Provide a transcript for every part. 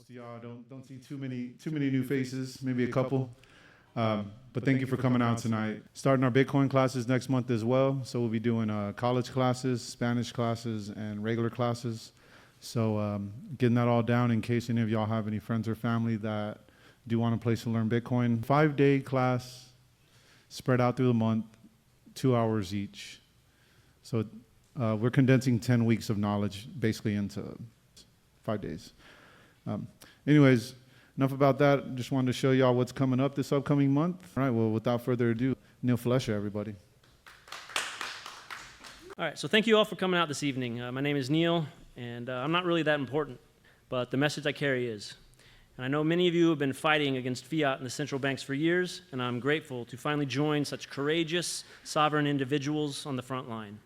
Most of y'all don't see too many new faces, maybe a couple. But thank you for coming out tonight. Starting our Bitcoin classes next month as well. So we'll be doing college classes, Spanish classes, and regular classes. So getting that all down in case any of y'all have any friends or family that do want a place to learn Bitcoin. 5-day class spread out through the month, 2 hours each. So we're condensing 10 weeks of knowledge basically into 5 days. Anyways, enough about that. Just wanted to show y'all what's coming up this upcoming month. All right, well, without further ado, Neal Flesher, everybody. All right, so thank you all for coming out this evening. My name is Neal, and I'm not really that important, but the message I carry is. And I know many of you have been fighting against fiat and the central banks for years, and I'm grateful to finally join such courageous, sovereign individuals on the front line.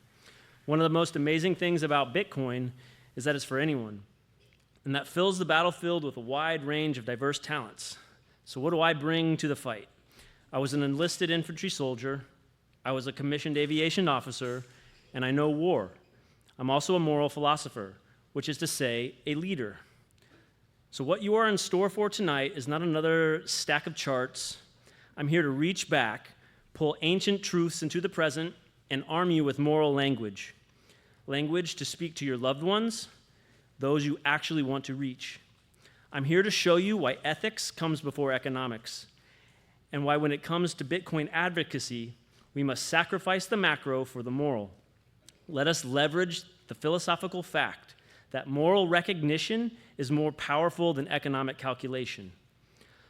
One of the most amazing things about Bitcoin is that it's for anyone, and that fills the battlefield with a wide range of diverse talents. So what do I bring to the fight? I was an enlisted infantry soldier, I was a commissioned aviation officer, and I know war. I'm also a moral philosopher, which is to say, a leader. So what you are in store for tonight is not another stack of charts. I'm here to reach back, pull ancient truths into the present, and arm you with moral language. Language to speak to your loved ones, those you actually want to reach. I'm here to show you why ethics comes before economics, and why when it comes to Bitcoin advocacy, we must sacrifice the macro for the moral. Let us leverage the philosophical fact that moral recognition is more powerful than economic calculation.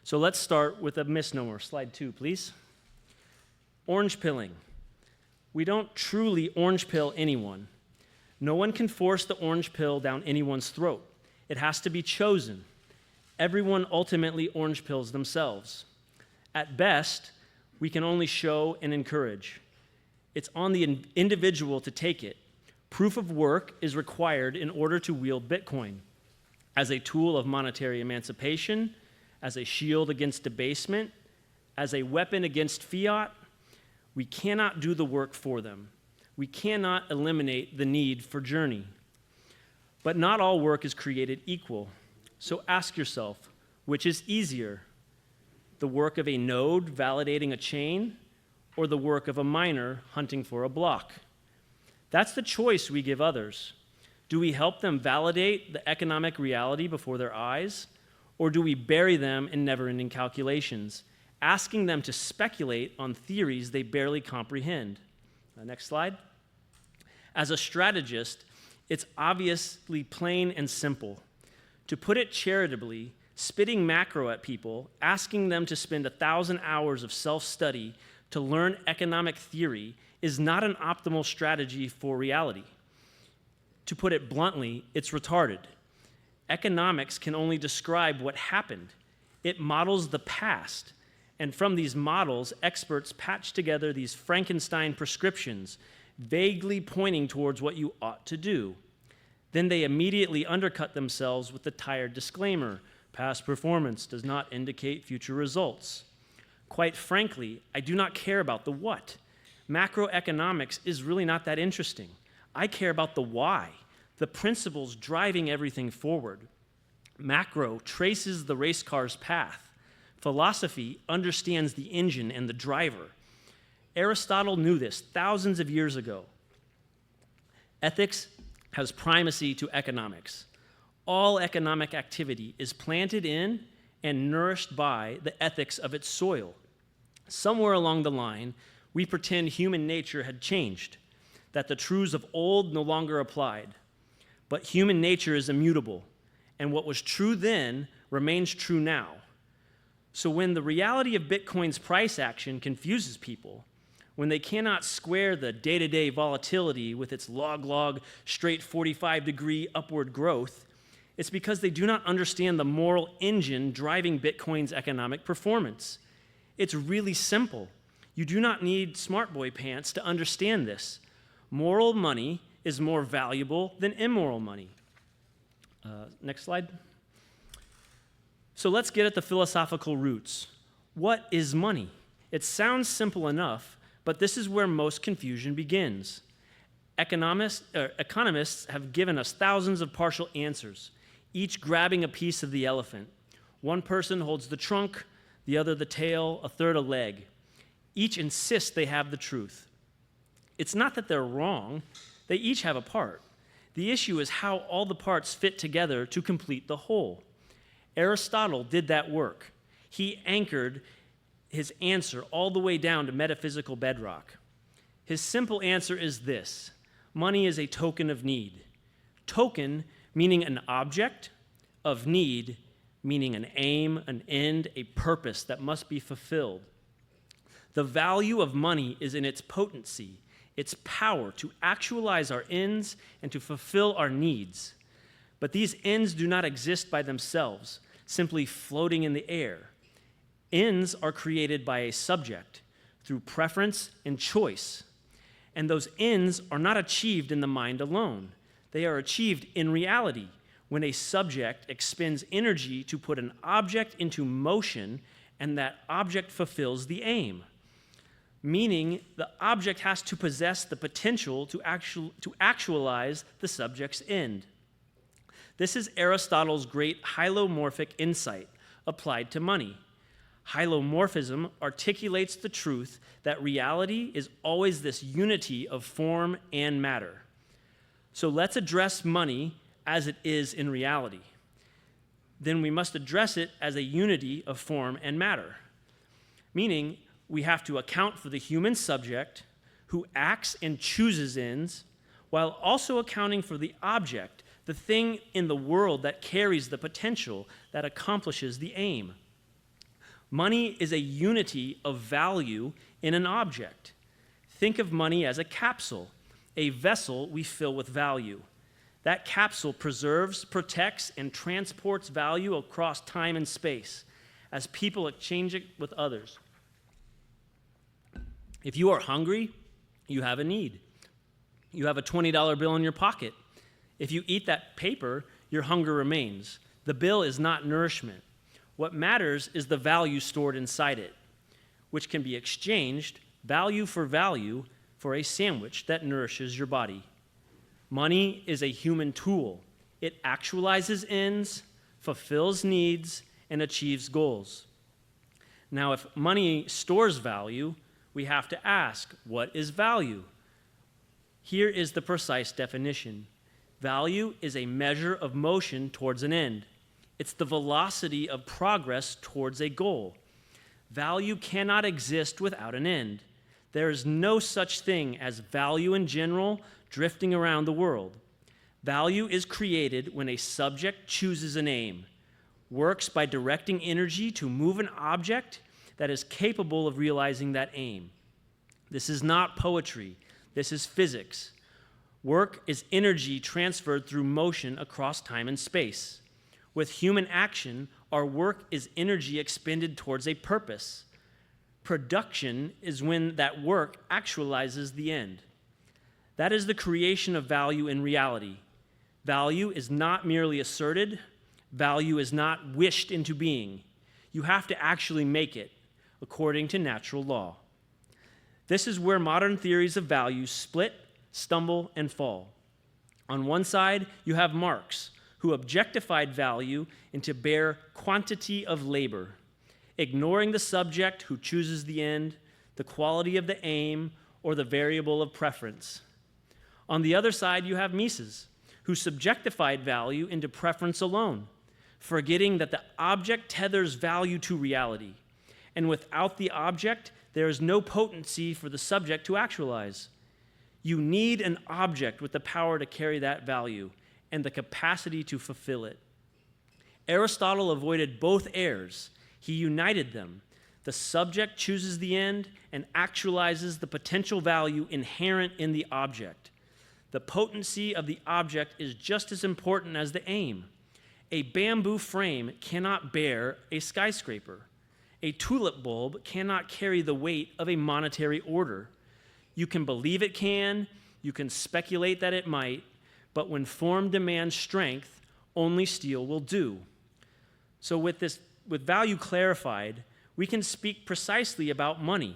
So let's start with a misnomer. Slide 2, please. Orange pilling. We don't truly orange pill anyone. No one can force the orange pill down anyone's throat. It has to be chosen. Everyone ultimately orange pills themselves. At best, we can only show and encourage. It's on the individual to take it. Proof of work is required in order to wield Bitcoin as a tool of monetary emancipation, as a shield against debasement, as a weapon against fiat. We cannot do the work for them. We cannot eliminate the need for journey. But not all work is created equal. So ask yourself, which is easier? The work of a node validating a chain, or the work of a miner hunting for a block? That's the choice we give others. Do we help them validate the economic reality before their eyes, or do we bury them in never-ending calculations, asking them to speculate on theories they barely comprehend? Next slide. As a strategist, it's obviously plain and simple. To put it charitably, spitting macro at people, asking them to spend 1,000 hours of self-study to learn economic theory is not an optimal strategy for reality. To put it bluntly, it's retarded. Economics can only describe what happened. It models the past. And from these models, experts patch together these Frankenstein prescriptions, vaguely pointing towards what you ought to do. Then they immediately undercut themselves with the tired disclaimer, past performance does not indicate future results. Quite frankly, I do not care about the what. Macroeconomics is really not that interesting. I care about the why, the principles driving everything forward. Macro traces the race car's path. Philosophy understands the engine and the driver. Aristotle knew this thousands of years ago. Ethics has primacy to economics. All economic activity is planted in and nourished by the ethics of its soil. Somewhere along the line, we pretend human nature had changed, that the truths of old no longer applied. But human nature is immutable, and what was true then remains true now. So when the reality of Bitcoin's price action confuses people, when they cannot square the day-to-day volatility with its log-log, straight 45-degree upward growth, it's because they do not understand the moral engine driving Bitcoin's economic performance. It's really simple. You do not need smart boy pants to understand this. Moral money is more valuable than immoral money. Next slide. So let's get at the philosophical roots. What is money? It sounds simple enough, but this is where most confusion begins. Economists have given us thousands of partial answers. each grabbing a piece of the elephant. One person holds the trunk, the other the tail, a third a leg. Each insists they have the truth. It's not that they're wrong, they each have a part. The issue is how all the parts fit together to complete the whole. Aristotle did that work. He anchored his answer all the way down to metaphysical bedrock. His simple answer is this: money is a token of need. Token meaning an object, of need meaning an aim, an end, a purpose that must be fulfilled. The value of money is in its potency, its power to actualize our ends and to fulfill our needs. But these ends do not exist by themselves, simply floating in the air. Ends are created by a subject through preference and choice. And those ends are not achieved in the mind alone. They are achieved in reality when a subject expends energy to put an object into motion and that object fulfills the aim. Meaning the object has to possess the potential to actualize the subject's end. This is Aristotle's great hylomorphic insight applied to money. Hylomorphism articulates the truth that reality is always this unity of form and matter. So let's address money as it is in reality. Then we must address it as a unity of form and matter. Meaning, we have to account for the human subject who acts and chooses ends, while also accounting for the object, the thing in the world that carries the potential that accomplishes the aim. Money is a unity of value in an object. Think of money as a capsule, a vessel we fill with value. That capsule preserves, protects, and transports value across time and space as people exchange it with others. If you are hungry, you have a need. You have a $20 bill in your pocket. If you eat that paper, your hunger remains. The bill is not nourishment. What matters is the value stored inside it, which can be exchanged, value, for a sandwich that nourishes your body. Money is a human tool. It actualizes ends, fulfills needs, and achieves goals. Now, if money stores value, we have to ask, what is value? Here is the precise definition. Value is a measure of motion towards an end. It's the velocity of progress towards a goal. Value cannot exist without an end. There is no such thing as value in general drifting around the world. Value is created when a subject chooses an aim, works by directing energy to move an object that is capable of realizing that aim. This is not poetry. This is physics. Work is energy transferred through motion across time and space. With human action, our work is energy expended towards a purpose. Production is when that work actualizes the end. That is the creation of value in reality. Value is not merely asserted. Value is not wished into being. You have to actually make it, according to natural law. This is where modern theories of value split, stumble, and fall. On one side, you have Marx, who objectified value into bare quantity of labor, ignoring the subject who chooses the end, the quality of the aim, or the variable of preference. On the other side, you have Mises, who subjectified value into preference alone, forgetting that the object tethers value to reality, and without the object, there is no potency for the subject to actualize. You need an object with the power to carry that value and the capacity to fulfill it. Aristotle avoided both errors. He united them. The subject chooses the end and actualizes the potential value inherent in the object. The potency of the object is just as important as the aim. A bamboo frame cannot bear a skyscraper. A tulip bulb cannot carry the weight of a monetary order. You can believe it can, you can speculate that it might, but when form demands strength, only steel will do. So with value clarified, we can speak precisely about money.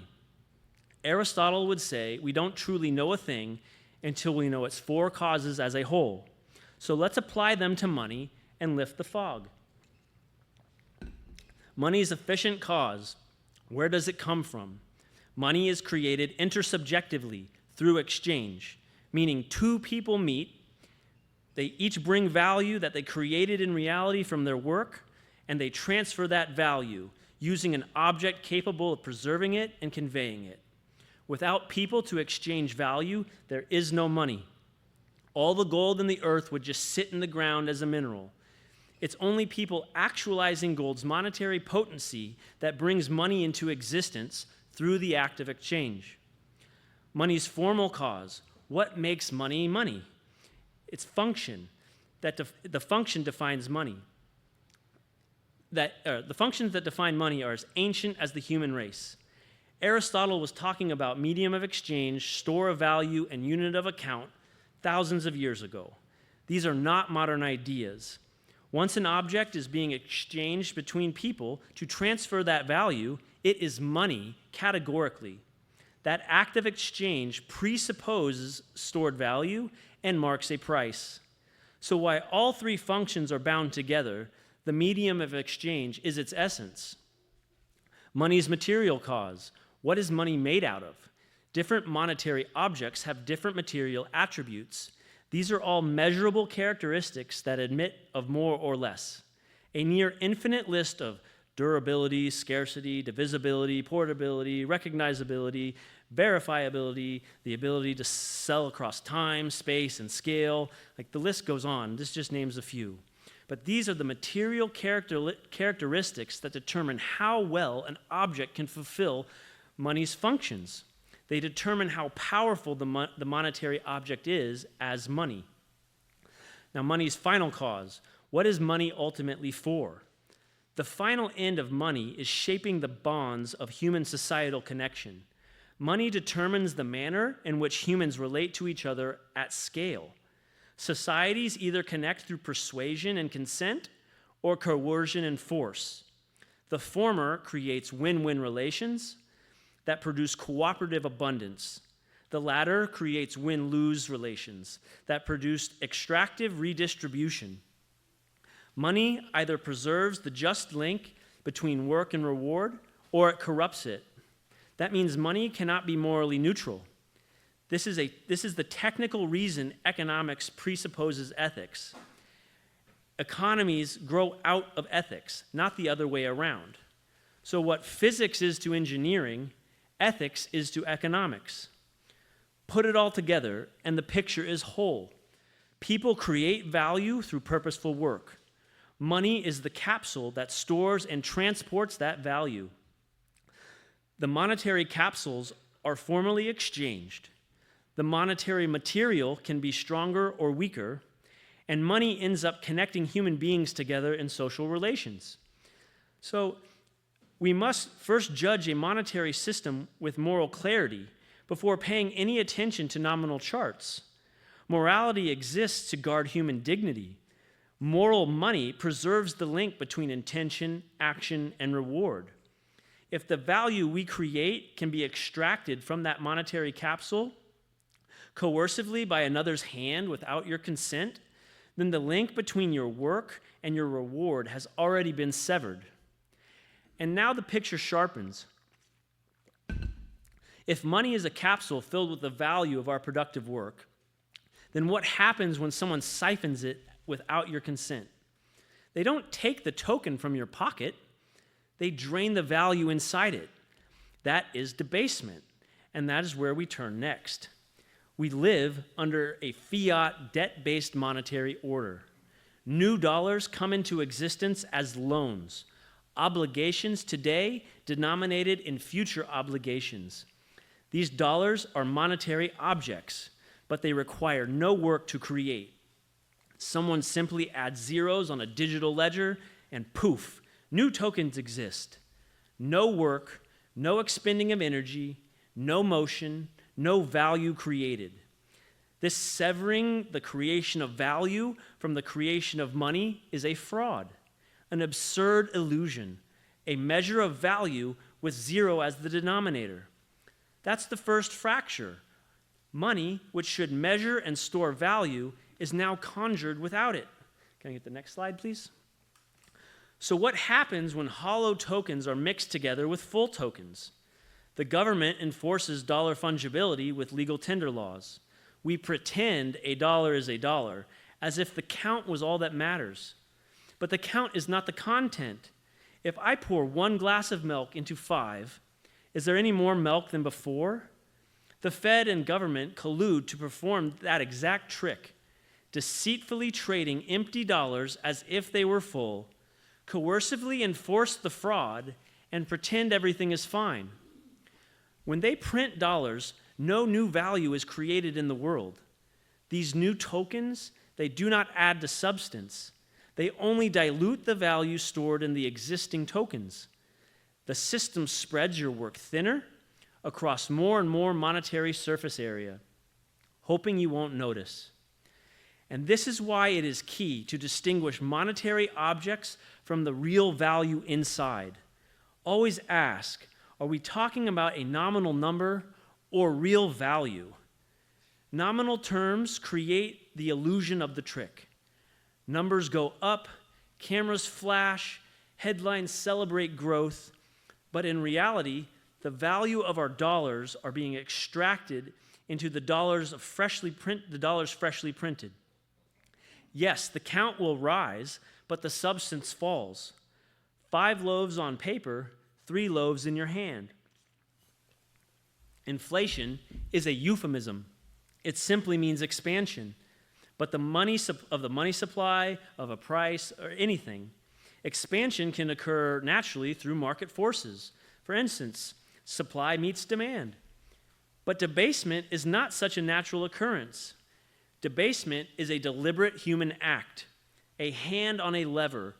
Aristotle would say we don't truly know a thing until we know its four causes as a whole. So let's apply them to money and lift the fog. Money's efficient cause. Where does it come from? Money is created intersubjectively through exchange, meaning two people meet, they each bring value that they created in reality from their work, and they transfer that value using an object capable of preserving it and conveying it. Without people to exchange value, there is no money. All the gold in the earth would just sit in the ground as a mineral. It's only people actualizing gold's monetary potency that brings money into existence through the act of exchange. Money's formal cause. What makes money money? Its function. The function defines money. The functions that define money are as ancient as the human race. Aristotle was talking about medium of exchange, store of value, and unit of account thousands of years ago. These are not modern ideas. Once an object is being exchanged between people to transfer that value, it is money categorically. That act of exchange presupposes stored value and marks a price. So while all three functions are bound together, the medium of exchange is its essence. Money's material cause. What is money made out of? Different monetary objects have different material attributes. These are all measurable characteristics that admit of more or less. A near infinite list of durability, scarcity, divisibility, portability, recognizability, verifiability, the ability to sell across time, space, and scale. Like the list goes on. This just names a few. But these are the material characteristics that determine how well an object can fulfill money's functions. They determine how powerful the monetary object is as money. Now, money's final cause. What is money ultimately for? The final end of money is shaping the bonds of human societal connection. Money determines the manner in which humans relate to each other at scale. Societies either connect through persuasion and consent or coercion and force. The former creates win-win relations that produce cooperative abundance. The latter creates win-lose relations that produce extractive redistribution. Money either preserves the just link between work and reward, or it corrupts it. That means money cannot be morally neutral. This is the technical reason economics presupposes ethics. Economies grow out of ethics, not the other way around. So what physics is to engineering, ethics is to economics. Put it all together, and the picture is whole. People create value through purposeful work. Money is the capsule that stores and transports that value. The monetary capsules are formally exchanged. The monetary material can be stronger or weaker, and money ends up connecting human beings together in social relations. So we must first judge a monetary system with moral clarity before paying any attention to nominal charts. Morality exists to guard human dignity. Moral money preserves the link between intention, action, and reward. If the value we create can be extracted from that monetary capsule coercively by another's hand without your consent, then the link between your work and your reward has already been severed. And now the picture sharpens. If money is a capsule filled with the value of our productive work, then what happens when someone siphons it without your consent? They don't take the token from your pocket. They drain the value inside it. That is debasement, and that is where we turn next. We live under a fiat, debt-based monetary order. New dollars come into existence as loans. Obligations today denominated in future obligations. These dollars are monetary objects, but they require no work to create. Someone simply adds zeros on a digital ledger, and poof, new tokens exist. No work, no expending of energy, no motion, no value created. This severing the creation of value from the creation of money is a fraud, an absurd illusion, a measure of value with zero as the denominator. That's the first fracture. Money, which should measure and store value, is now conjured without it. Can I get the next slide, please? So what happens when hollow tokens are mixed together with full tokens? The government enforces dollar fungibility with legal tender laws. We pretend a dollar is a dollar, as if the count was all that matters. But the count is not the content. If I pour 1 glass of milk into 5, is there any more milk than before? The Fed and government collude to perform that exact trick, deceitfully trading empty dollars as if they were full, coercively enforce the fraud, and pretend everything is fine. When they print dollars, no new value is created in the world. These new tokens, they do not add to substance. They only dilute the value stored in the existing tokens. The system spreads your work thinner across more and more monetary surface area, hoping you won't notice. And this is why it is key to distinguish monetary objects from the real value inside. Always ask, are we talking about a nominal number or real value? Nominal terms create the illusion of the trick. Numbers go up, cameras flash, headlines celebrate growth, but in reality, the value of our dollars are being extracted into the dollars freshly printed. Yes, the count will rise, but the substance falls. 5 loaves on paper, 3 loaves in your hand. Inflation is a euphemism. It simply means expansion. But the money supply, of a price, or anything, expansion can occur naturally through market forces. For instance, supply meets demand. But debasement is not such a natural occurrence. Debasement is a deliberate human act, a hand on a lever,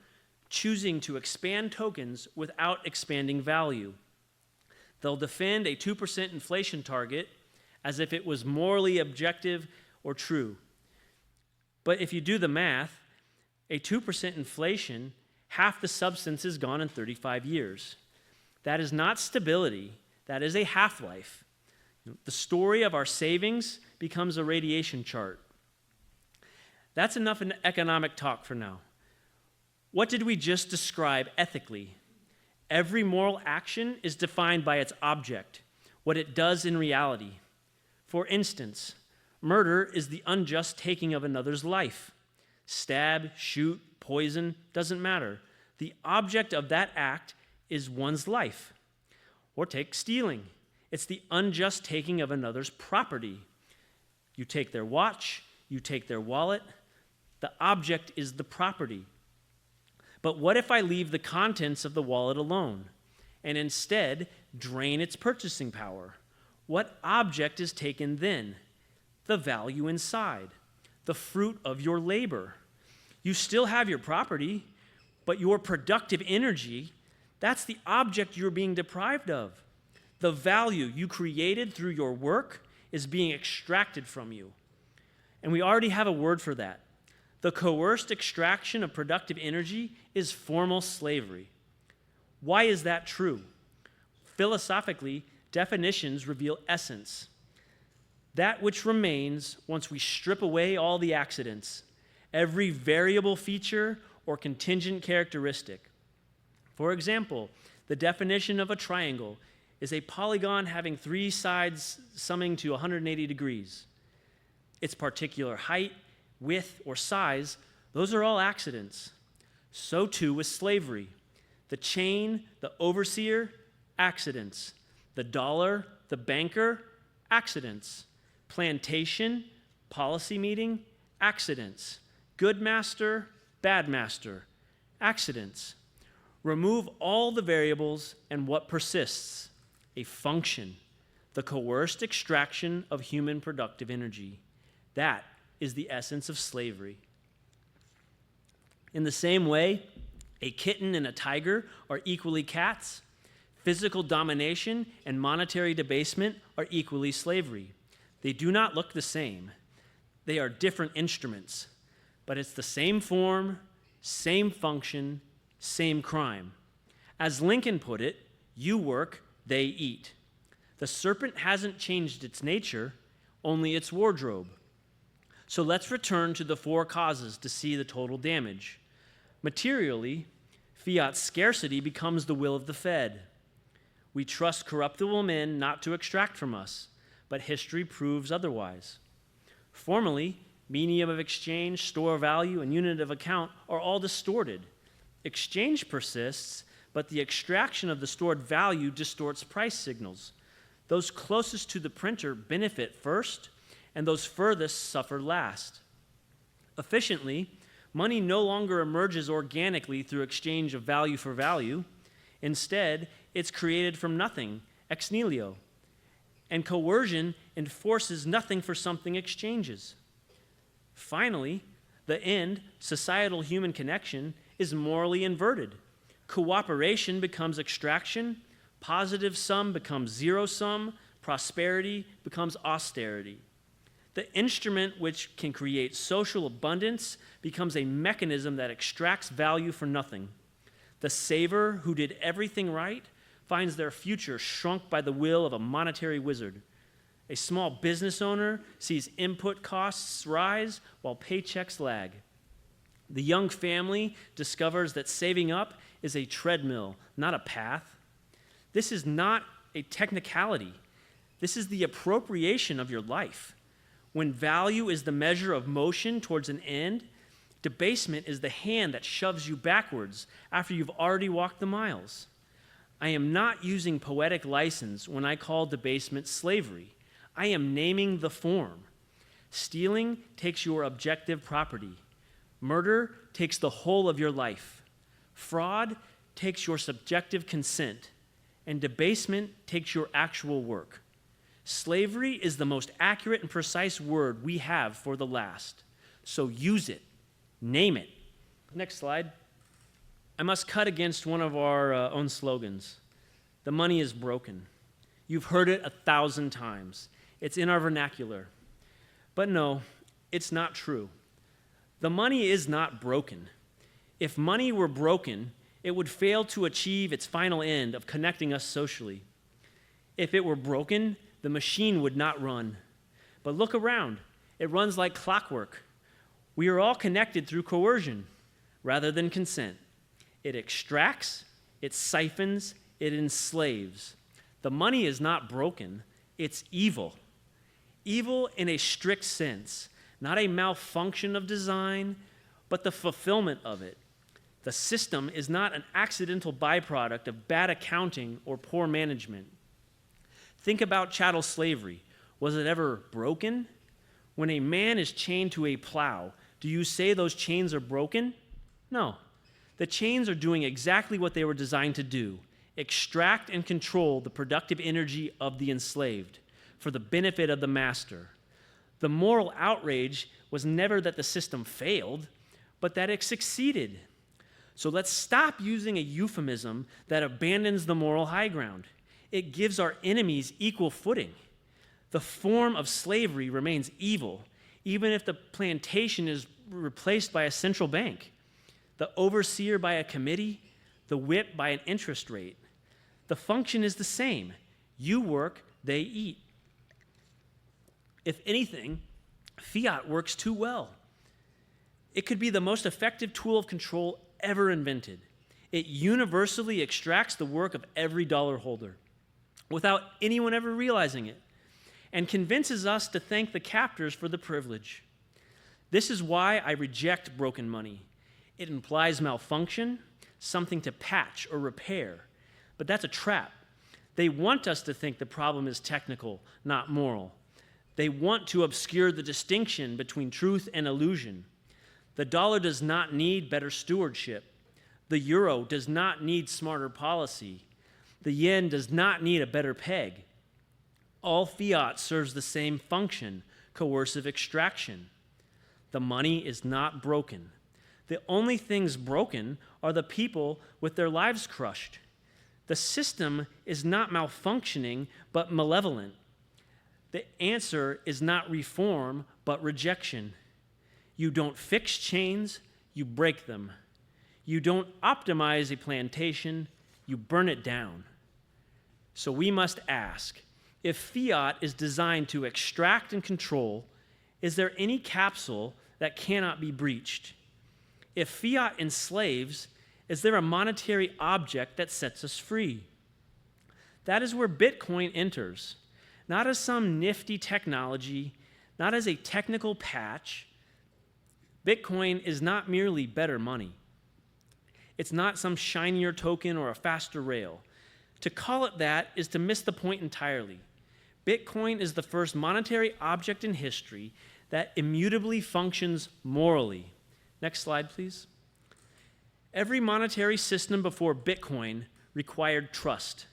choosing to expand tokens without expanding value. They'll defend a 2% inflation target as if it was morally objective or true. But if you do the math, a 2% inflation, half the substance is gone in 35 years. That is not stability, that is a half-life. The story of our savings becomes a radiation chart. That's enough in economic talk for now. What did we just describe ethically? Every moral action is defined by its object, what it does in reality. For instance, murder is the unjust taking of another's life. Stab, shoot, poison, doesn't matter. The object of that act is one's life. Or take stealing. It's the unjust taking of another's property. You take their watch, you take their wallet. The object is the property. But what if I leave the contents of the wallet alone and instead drain its purchasing power? What object is taken then? The value inside, the fruit of your labor. You still have your property, but your productive energy, that's the object you're being deprived of. The value you created through your work is being extracted from you. And we already have a word for that. The coerced extraction of productive energy is formal slavery. Why is that true? Philosophically, definitions reveal essence. That which remains once we strip away all the accidents, every variable feature or contingent characteristic. For example, the definition of a triangle is a polygon having 3 sides summing to 180 degrees. Its particular height, width, or size, those are all accidents. So too with slavery. The chain, the overseer, accidents. The dollar, the banker, accidents. Plantation, policy meeting, accidents. Good master, bad master, accidents. Remove all the variables and what persists? A function, the coerced extraction of human productive energy. That is the essence of slavery. In the same way, a kitten and a tiger are equally cats. Physical domination and monetary debasement are equally slavery. They do not look the same. They are different instruments, but it's the same form, same function, same crime. As Lincoln put it, you work, they eat. The serpent hasn't changed its nature, only its wardrobe. So let's return to the four causes to see the total damage. Materially, fiat scarcity becomes the will of the Fed. We trust corruptible men not to extract from us, but history proves otherwise. Formally, medium of exchange, store value, and unit of account are all distorted. Exchange persists, but the extraction of the stored value distorts price signals. Those closest to the printer benefit first, and those furthest suffer last. Efficiently, money no longer emerges organically through exchange of value for value. Instead, it's created from nothing, ex nihilo. And coercion enforces nothing for something exchanges. Finally, the end, societal human connection, is morally inverted. Cooperation becomes extraction, positive sum becomes zero sum, prosperity becomes austerity. The instrument which can create social abundance becomes a mechanism that extracts value for nothing. The saver who did everything right finds their future shrunk by the will of a monetary wizard. A small business owner sees input costs rise while paychecks lag. The young family discovers that saving up is a treadmill, not a path. This is not a technicality. This is the appropriation of your life. When value is the measure of motion towards an end, debasement is the hand that shoves you backwards after you've already walked the miles. I am not using poetic license when I call debasement slavery. I am naming the form. Stealing takes your objective property. Murder takes the whole of your life. Fraud takes your subjective consent. And debasement takes your actual work. Slavery is the most accurate and precise word we have for the last. So use it. Name it. Next slide. I must cut against one of our own slogans. The money is broken. You've heard it 1,000 times. It's in our vernacular. But no, it's not true. The money is not broken. If money were broken, it would fail to achieve its final end of connecting us socially. If it were broken, the machine would not run. But look around. It runs like clockwork. We are all connected through coercion rather than consent. It extracts, it siphons, it enslaves. The money is not broken, it's evil. Evil in a strict sense, not a malfunction of design, but the fulfillment of it. The system is not an accidental byproduct of bad accounting or poor management. Think about chattel slavery. Was it ever broken? When a man is chained to a plow, do you say those chains are broken? No. The chains are doing exactly what they were designed to do: extract and control the productive energy of the enslaved for the benefit of the master. The moral outrage was never that the system failed, but that it succeeded. So let's stop using a euphemism that abandons the moral high ground. It gives our enemies equal footing. The form of slavery remains evil, even if the plantation is replaced by a central bank, the overseer by a committee, the whip by an interest rate. The function is the same. You work, they eat. If anything, fiat works too well. It could be the most effective tool of control ever invented. It universally extracts the work of every dollar holder without anyone ever realizing it, and convinces us to thank the captors for the privilege. This is why I reject broken money. It implies malfunction, something to patch or repair, but that's a trap. They want us to think the problem is technical, not moral. They want to obscure the distinction between truth and illusion. The dollar does not need better stewardship. The euro does not need smarter policy. The yen does not need a better peg. All fiat serves the same function: coercive extraction. The money is not broken. The only things broken are the people with their lives crushed. The system is not malfunctioning, but malevolent. The answer is not reform, but rejection. You don't fix chains, you break them. You don't optimize a plantation, you burn it down. So we must ask, if fiat is designed to extract and control, Is there any capsule that cannot be breached? If fiat enslaves, is there a monetary object that sets us free? That is where Bitcoin enters, not as some nifty technology, not as a technical patch. Bitcoin is not merely better money. It's not some shinier token or a faster rail. To call it that is to miss the point entirely. Bitcoin is the first monetary object in history that immutably functions morally. Next slide, please. Every monetary system before Bitcoin required trust.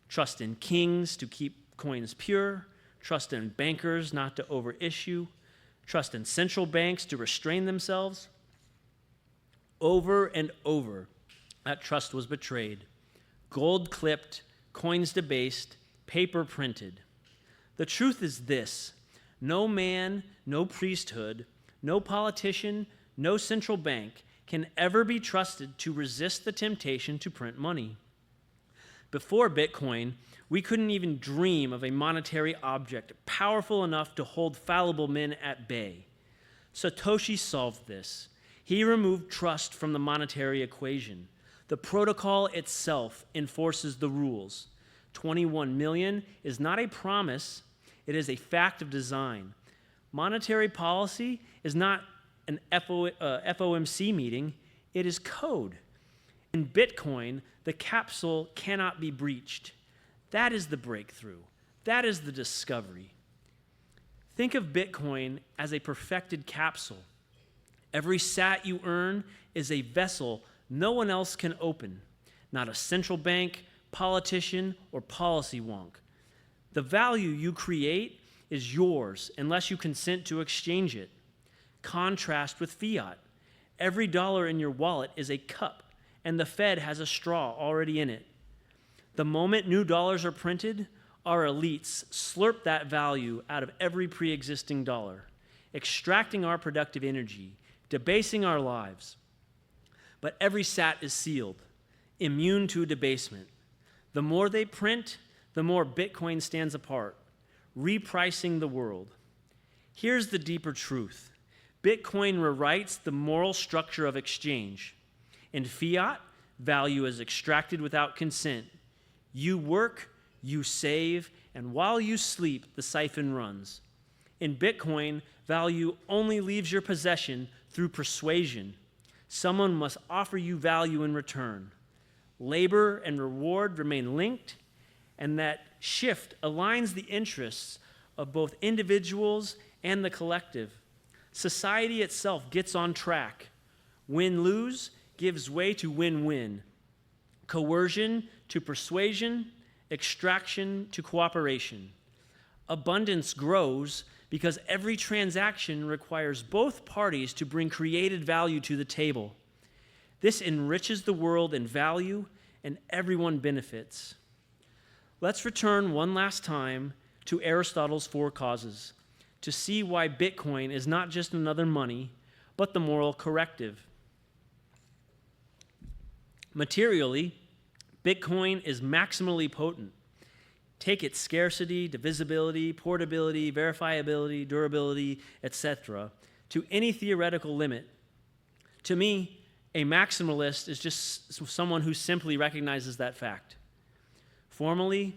Trust in kings to keep coins pure, trust in bankers not to overissue, trust in central banks to restrain themselves. Over and over, that trust was betrayed. Gold clipped, coins debased, paper printed. The truth is this: no man, no priesthood, no politician, no central bank can ever be trusted to resist the temptation to print money. Before Bitcoin, we couldn't even dream of a monetary object powerful enough to hold fallible men at bay. Satoshi solved this. He removed trust from the monetary equation. The protocol itself enforces the rules. 21 million is not a promise, it is a fact of design. Monetary policy is not an FOMC meeting, it is code. In Bitcoin, the capsule cannot be breached. That is the breakthrough. That is the discovery. Think of Bitcoin as a perfected capsule. Every sat you earn is a vessel no one else can open, not a central bank, politician, or policy wonk. The value you create is yours unless you consent to exchange it. Contrast with fiat. Every dollar in your wallet is a cup, and the Fed has a straw already in it. The moment new dollars are printed, our elites slurp that value out of every pre-existing dollar, extracting our productive energy, debasing our lives. But every sat is sealed, immune to debasement. The more they print, the more Bitcoin stands apart, repricing the world. Here's the deeper truth. Bitcoin rewrites the moral structure of exchange. In fiat, value is extracted without consent. You work, you save, and while you sleep, the siphon runs. In Bitcoin, value only leaves your possession through persuasion. Someone must offer you value in return. Labor and reward remain linked, and that shift aligns the interests of both individuals and the collective. Society itself gets on track. Win-lose gives way to win-win. Coercion to persuasion, extraction to cooperation. Abundance grows because every transaction requires both parties to bring created value to the table. This enriches the world in value, and everyone benefits. Let's return one last time to Aristotle's four causes to see why Bitcoin is not just another money, but the moral corrective. Materially, Bitcoin is maximally potent. Take its scarcity, divisibility, portability, verifiability, durability, etc., to any theoretical limit. To me, a maximalist is just someone who simply recognizes that fact. Formally,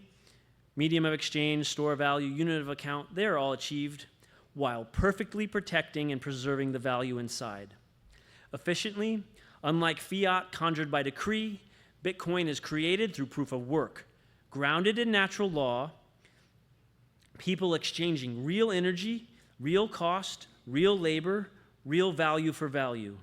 medium of exchange, store of value, unit of account, they are all achieved while perfectly protecting and preserving the value inside. Efficiently, unlike fiat conjured by decree, Bitcoin is created through proof of work, grounded in natural law, people exchanging real energy, real cost, real labor, real value for value.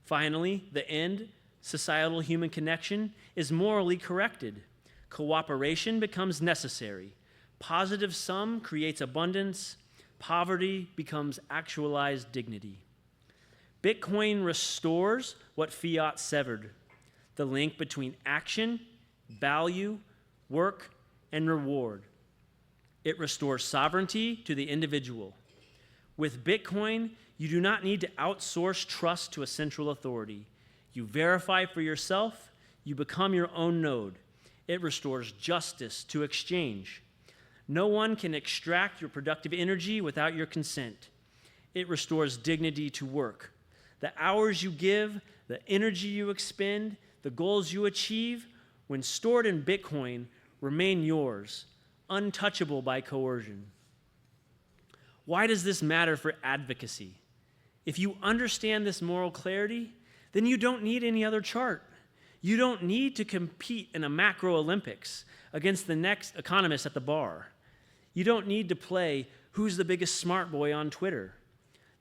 Finally, the end, societal human connection, is morally corrected. Cooperation becomes necessary. Positive sum creates abundance. Poverty becomes actualized dignity. Bitcoin restores what fiat severed, the link between action, value, work, and reward. It restores sovereignty to the individual. With Bitcoin, you do not need to outsource trust to a central authority. You verify for yourself, you become your own node. It restores justice to exchange. No one can extract your productive energy without your consent. it restores dignity to work. The hours you give, the energy you expend, the goals you achieve, when stored in Bitcoin, remain yours, untouchable by coercion. Why does this matter for advocacy? If you understand this moral clarity, then you don't need any other chart. You don't need to compete in a macro Olympics against the next economist at the bar. You don't need to play who's the biggest smart boy on Twitter.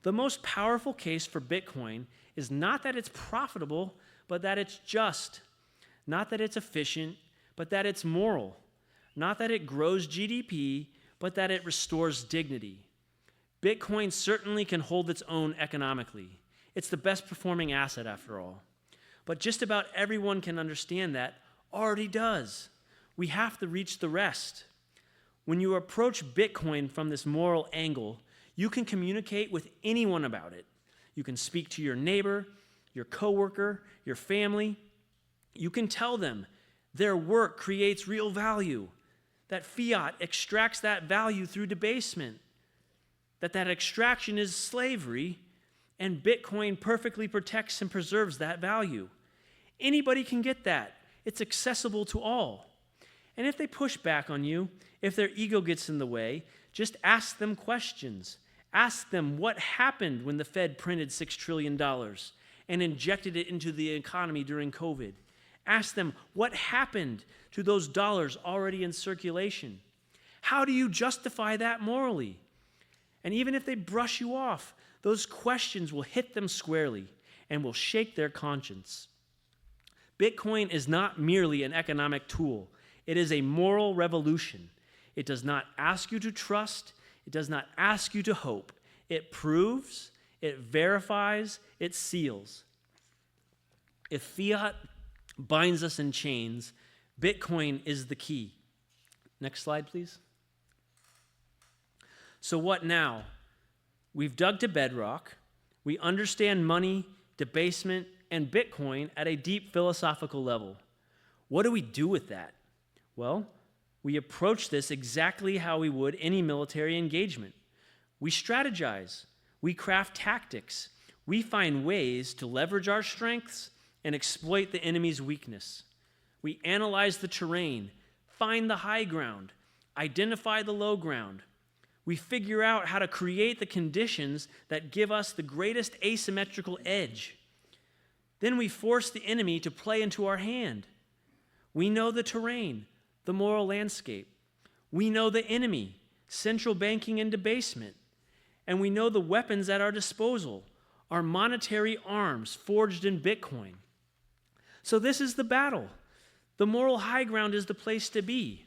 The most powerful case for Bitcoin is not that it's profitable, but that it's just. Not that it's efficient, but that it's moral. Not that it grows GDP, but that it restores dignity. Bitcoin certainly can hold its own economically. It's the best performing asset after all. But just about everyone can understand that, already does. We have to reach the rest. When you approach Bitcoin from this moral angle, you can communicate with anyone about it. You can speak to your neighbor, your coworker, your family. You can tell them their work creates real value, that fiat extracts that value through debasement, that extraction is slavery, and Bitcoin perfectly protects and preserves that value. Anybody can get that. It's accessible to all. And if they push back on you, if their ego gets in the way, just ask them questions. Ask them what happened when the Fed printed $6 trillion and injected it into the economy during COVID. Ask them what happened to those dollars already in circulation. How do you justify that morally? And even if they brush you off, those questions will hit them squarely and will shake their conscience. Bitcoin is not merely an economic tool. It is a moral revolution. It does not ask you to trust. It does not ask you to hope. It proves, it verifies, it seals. If fiat binds us in chains, Bitcoin is the key. Next slide, please. So what now? We've dug to bedrock. We understand money, debasement, and Bitcoin at a deep philosophical level. What do we do with that? Well, we approach this exactly how we would any military engagement. We strategize. We craft tactics. We find ways to leverage our strengths and exploit the enemy's weakness. We analyze the terrain, find the high ground, identify the low ground. We figure out how to create the conditions that give us the greatest asymmetrical edge. Then we force the enemy to play into our hand. We know the terrain, the moral landscape. We know the enemy, central banking and debasement. And we know the weapons at our disposal, our monetary arms forged in Bitcoin. So this is the battle. The moral high ground is the place to be.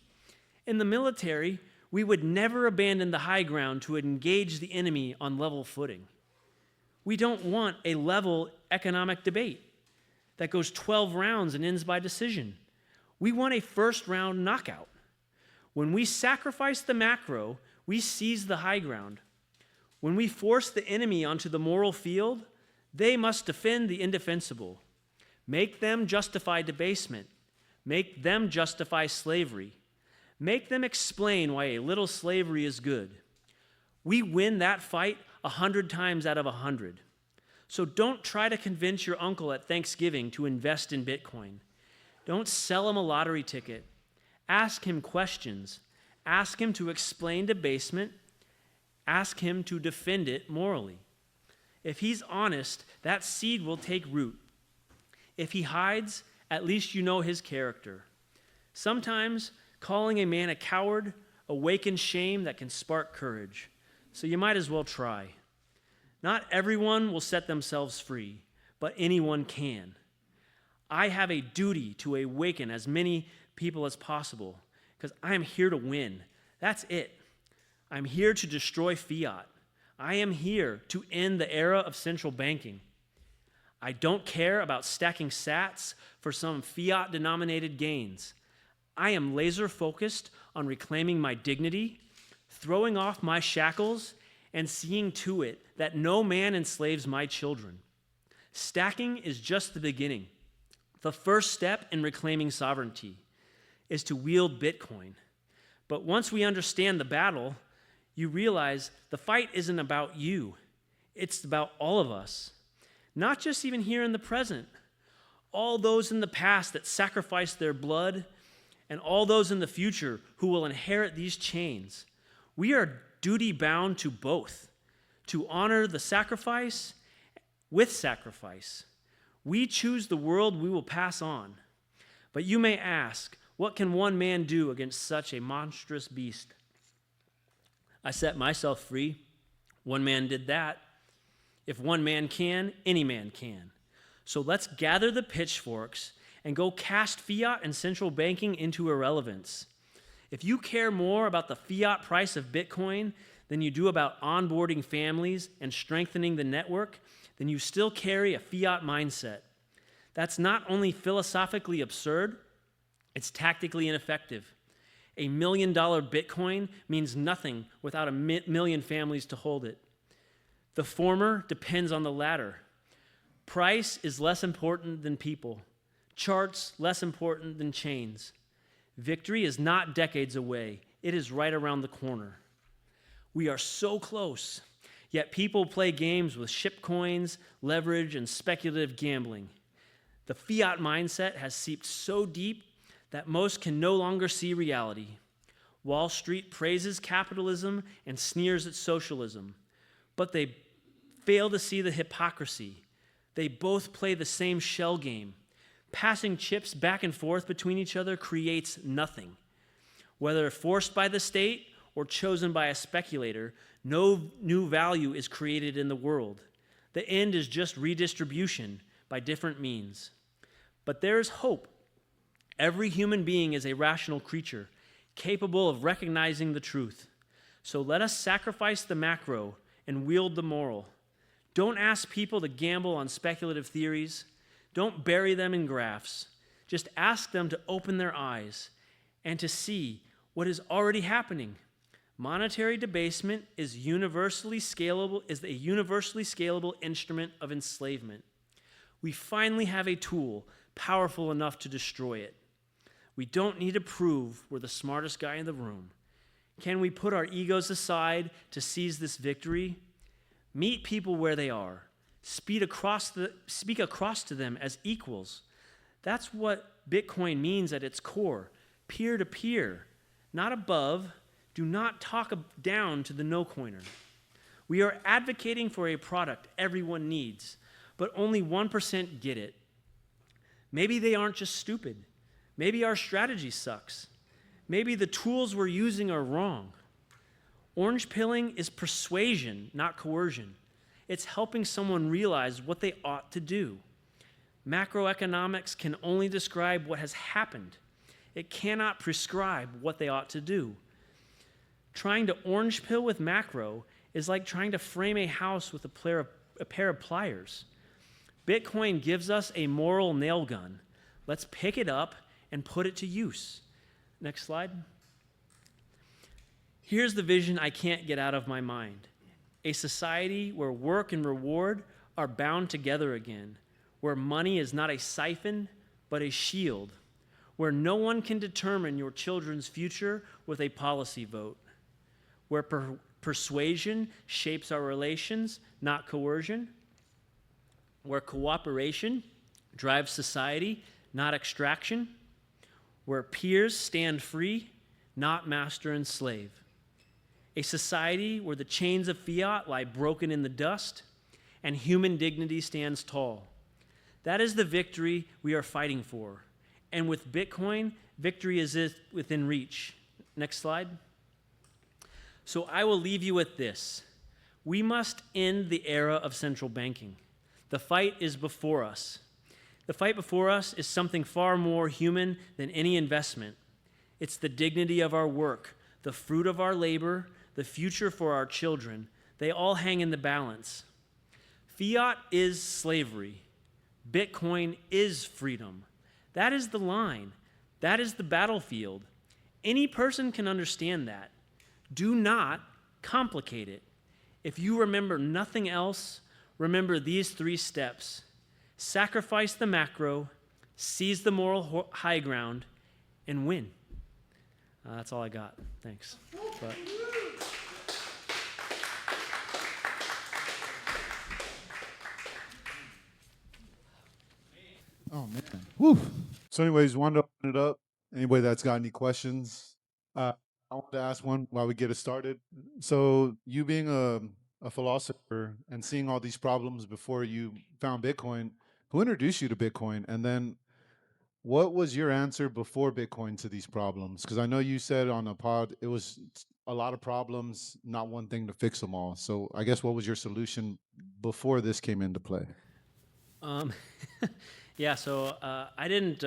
In the military, we would never abandon the high ground to engage the enemy on level footing. We don't want a level economic debate that goes 12 rounds and ends by decision. We want a first-round knockout. When we sacrifice the macro, we seize the high ground. When we force the enemy onto the moral field, they must defend the indefensible. Make them justify debasement. Make them justify slavery. Make them explain why a little slavery is good. We win that fight 100 times out of 100. So don't try to convince your uncle at Thanksgiving to invest in Bitcoin. Don't sell him a lottery ticket. Ask him questions. Ask him to explain debasement. Ask him to defend it morally. If he's honest, that seed will take root. If he hides, at least you know his character. Sometimes calling a man a coward awakens shame that can spark courage. So you might as well try. Not everyone will set themselves free, but anyone can. I have a duty to awaken as many people as possible because I am here to win. That's it. I'm here to destroy fiat. I am here to end the era of central banking. I don't care about stacking sats for some fiat-denominated gains. I am laser-focused on reclaiming my dignity, throwing off my shackles, and seeing to it that no man enslaves my children. Stacking is just the beginning. The first step in reclaiming sovereignty is to wield Bitcoin. But once we understand the battle, you realize the fight isn't about you. It's about all of us, not just even here in the present. All those in the past that sacrificed their blood, and all those in the future who will inherit these chains. We are duty-bound to both, to honor the sacrifice with sacrifice. We choose the world we will pass on. But you may ask, what can one man do against such a monstrous beast? I set myself free. One man did that. If one man can, any man can. So let's gather the pitchforks and go cast fiat and central banking into irrelevance. If you care more about the fiat price of Bitcoin than you do about onboarding families and strengthening the network, then you still carry a fiat mindset. That's not only philosophically absurd, it's tactically ineffective. $1 million Bitcoin means nothing without 1 million families to hold it. The former depends on the latter. Price is less important than people. Charts less important than chains. Victory is not decades away. It is right around the corner. We are so close, yet people play games with shitcoins, leverage, and speculative gambling. The fiat mindset has seeped so deep that most can no longer see reality. Wall Street praises capitalism and sneers at socialism, but they fail to see the hypocrisy. They both play the same shell game. Passing chips back and forth between each other creates nothing. Whether forced by the state or chosen by a speculator, no new value is created in the world. The end is just redistribution by different means. But there is hope. Every human being is a rational creature, capable of recognizing the truth. So let us sacrifice the macro and wield the moral. Don't ask people to gamble on speculative theories. Don't bury them in graphs. Just ask them to open their eyes and to see what is already happening. Monetary debasement is a universally scalable instrument of enslavement. We finally have a tool powerful enough to destroy it. We don't need to prove we're the smartest guy in the room. Can we put our egos aside to seize this victory? Meet people where they are. Speak across to them as equals. That's what Bitcoin means at its core, peer-to-peer, not above. Do not talk down to the no-coiner. We are advocating for a product everyone needs, but only 1% get it. Maybe they aren't just stupid. Maybe our strategy sucks. Maybe the tools we're using are wrong. Orange pilling is persuasion, not coercion. It's helping someone realize what they ought to do. Macroeconomics can only describe what has happened. It cannot prescribe what they ought to do. Trying to orange pill with macro is like trying to frame a house with a pair of pliers. Bitcoin gives us a moral nail gun. Let's pick it up and put it to use. Next slide. Here's the vision I can't get out of my mind. A society where work and reward are bound together again, where money is not a siphon, but a shield, where no one can determine your children's future with a policy vote, where persuasion shapes our relations, not coercion, where cooperation drives society, not extraction, where peers stand free, not master and slave. A society where the chains of fiat lie broken in the dust and human dignity stands tall. That is the victory we are fighting for. And with Bitcoin, victory is within reach. Next slide. So I will leave you with this. We must end the era of central banking. The fight is before us. The fight before us is something far more human than any investment. It's the dignity of our work, the fruit of our labor, the future for our children. They all hang in the balance. Fiat is slavery. Bitcoin is freedom. That is the line. That is the battlefield. Any person can understand that. Do not complicate it. If you remember nothing else, remember these 3 steps. Sacrifice the macro, seize the moral high ground, and win. That's all I got. Thanks. Oh man. Woo. So, anyways, wanted to open it up. Anybody that's got any questions, I wanted to ask one while we get it started. So, you being a philosopher and seeing all these problems before you found Bitcoin, who introduced you to Bitcoin? And then, what was your answer before Bitcoin to these problems? Because I know you said on a pod it was a lot of problems, not one thing to fix them all. So, I guess what was your solution before this came into play? Um, yeah, so I didn't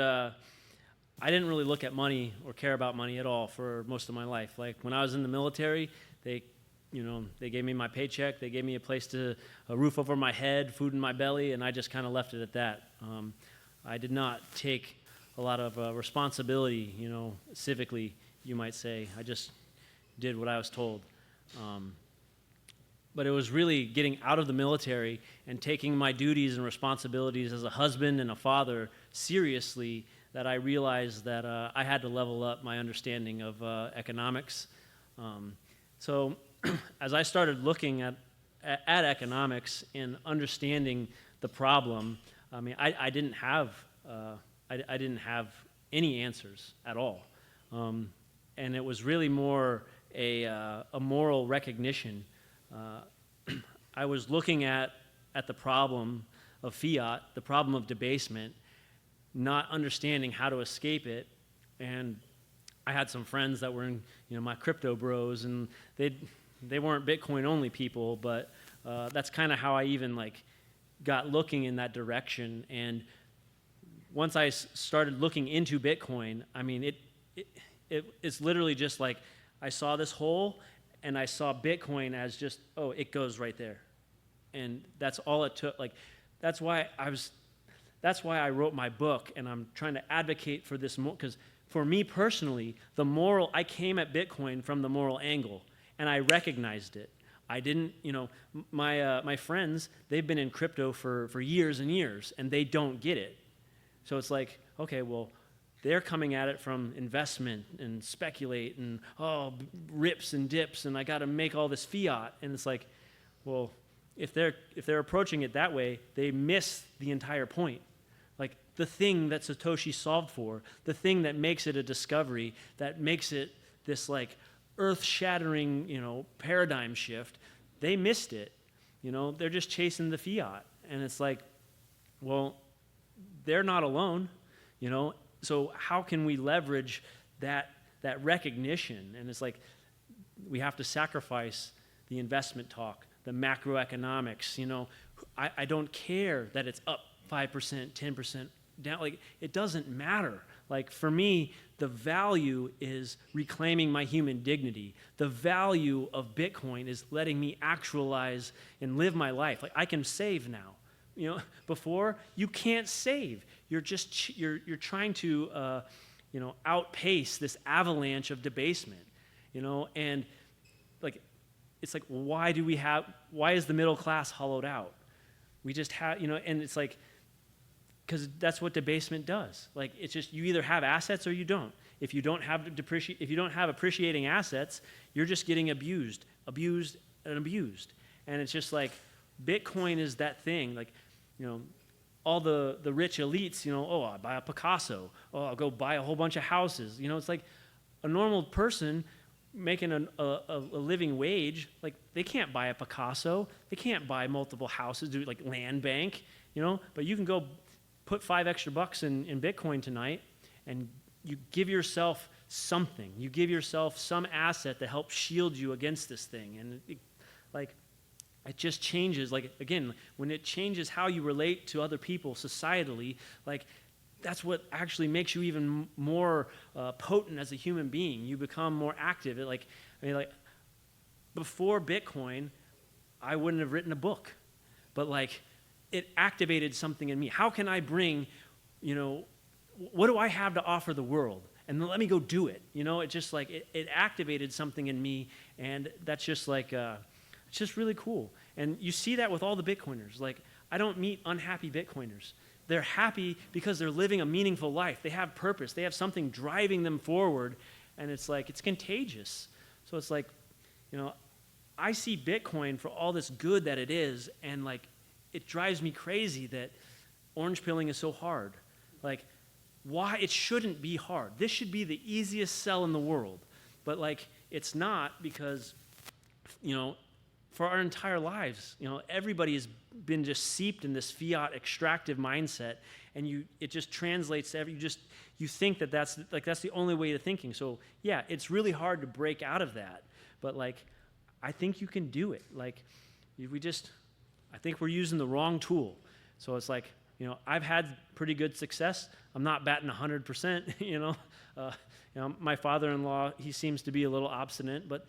really look at money or care about money at all for most of my life. Like when I was in the military, they gave me my paycheck, they gave me a roof over my head, food in my belly, and I just kind of left it at that. I did not take a lot of responsibility, civically, you might say. I just did what I was told. But it was really getting out of the military and taking my duties and responsibilities as a husband and a father seriously that I realized that I had to level up my understanding of economics. So as I started looking at economics and understanding the problem, I mean, I didn't have any answers at all, and it was really more a moral recognition. I was looking at the problem of fiat, the problem of debasement, not understanding how to escape it, and I had some friends that were in, my crypto bros, and they weren't Bitcoin only people, but that's kind of how I even got looking in that direction. And once I started looking into Bitcoin, I mean, it's literally just like I saw this hole, and I saw Bitcoin as just, oh, it goes right there, and that's all it took. That's why I wrote my book, and I'm trying to advocate for this more, because for me personally, I came at Bitcoin from the moral angle, and I recognized it. I didn't, my friends, they've been in crypto for years and years, and they don't get it. So it's like, okay, well, they're coming at it from investment and speculate and, rips and dips, and I got to make all this fiat. And it's like, well, if they're approaching it that way, they miss the entire point. Like the thing that Satoshi solved for, the thing that makes it a discovery, that makes it this earth-shattering, paradigm shift, they missed it. They're just chasing the fiat. And it's like, well, they're not alone, So how can we leverage that recognition? And it's like we have to sacrifice the investment talk, the macroeconomics. I don't care that it's up 5%, 10% down. It doesn't matter. For me, the value is reclaiming my human dignity. The value of Bitcoin is letting me actualize and live my life. I can save now. Before you can't save. You're trying to, outpace this avalanche of debasement, and it's like, why is the middle class hollowed out? We just have, and it's like, because that's what debasement does. It's just, you either have assets or you don't. If you don't have appreciating assets, you're just getting abused, and abused. And it's just like, Bitcoin is that thing, all the rich elites, I'll buy a Picasso, I'll go buy a whole bunch of houses. It's like a normal person making a living wage, they can't buy a Picasso, they can't buy multiple houses, do land bank, but you can go put $5 extra in Bitcoin tonight, and you give yourself something, you give yourself some asset to help shield you against this thing, and it just changes, again, when it changes how you relate to other people societally, that's what actually makes you even more potent as a human being. You become more active. Before Bitcoin, I wouldn't have written a book, but it activated something in me. How can I bring, what do I have to offer the world? And then let me go do it. It just it activated something in me, and that's just it's just really cool. And you see that with all the Bitcoiners. I don't meet unhappy Bitcoiners. They're happy because they're living a meaningful life. They have purpose. They have something driving them forward, and it's contagious. So it's I see Bitcoin for all this good that it is, and it drives me crazy that orange pilling is so hard. Like, why? It shouldn't be hard. This should be the easiest sell in the world. But, like, it's not because, for our entire lives, everybody has been just seeped in this fiat extractive mindset, and it just translates to you think that's the only way to thinking. So, yeah, it's really hard to break out of that. But, like, I think you can do it. Like, I think we're using the wrong tool. So it's like, I've had pretty good success. I'm not batting 100%, my father-in-law, he seems to be a little obstinate, but,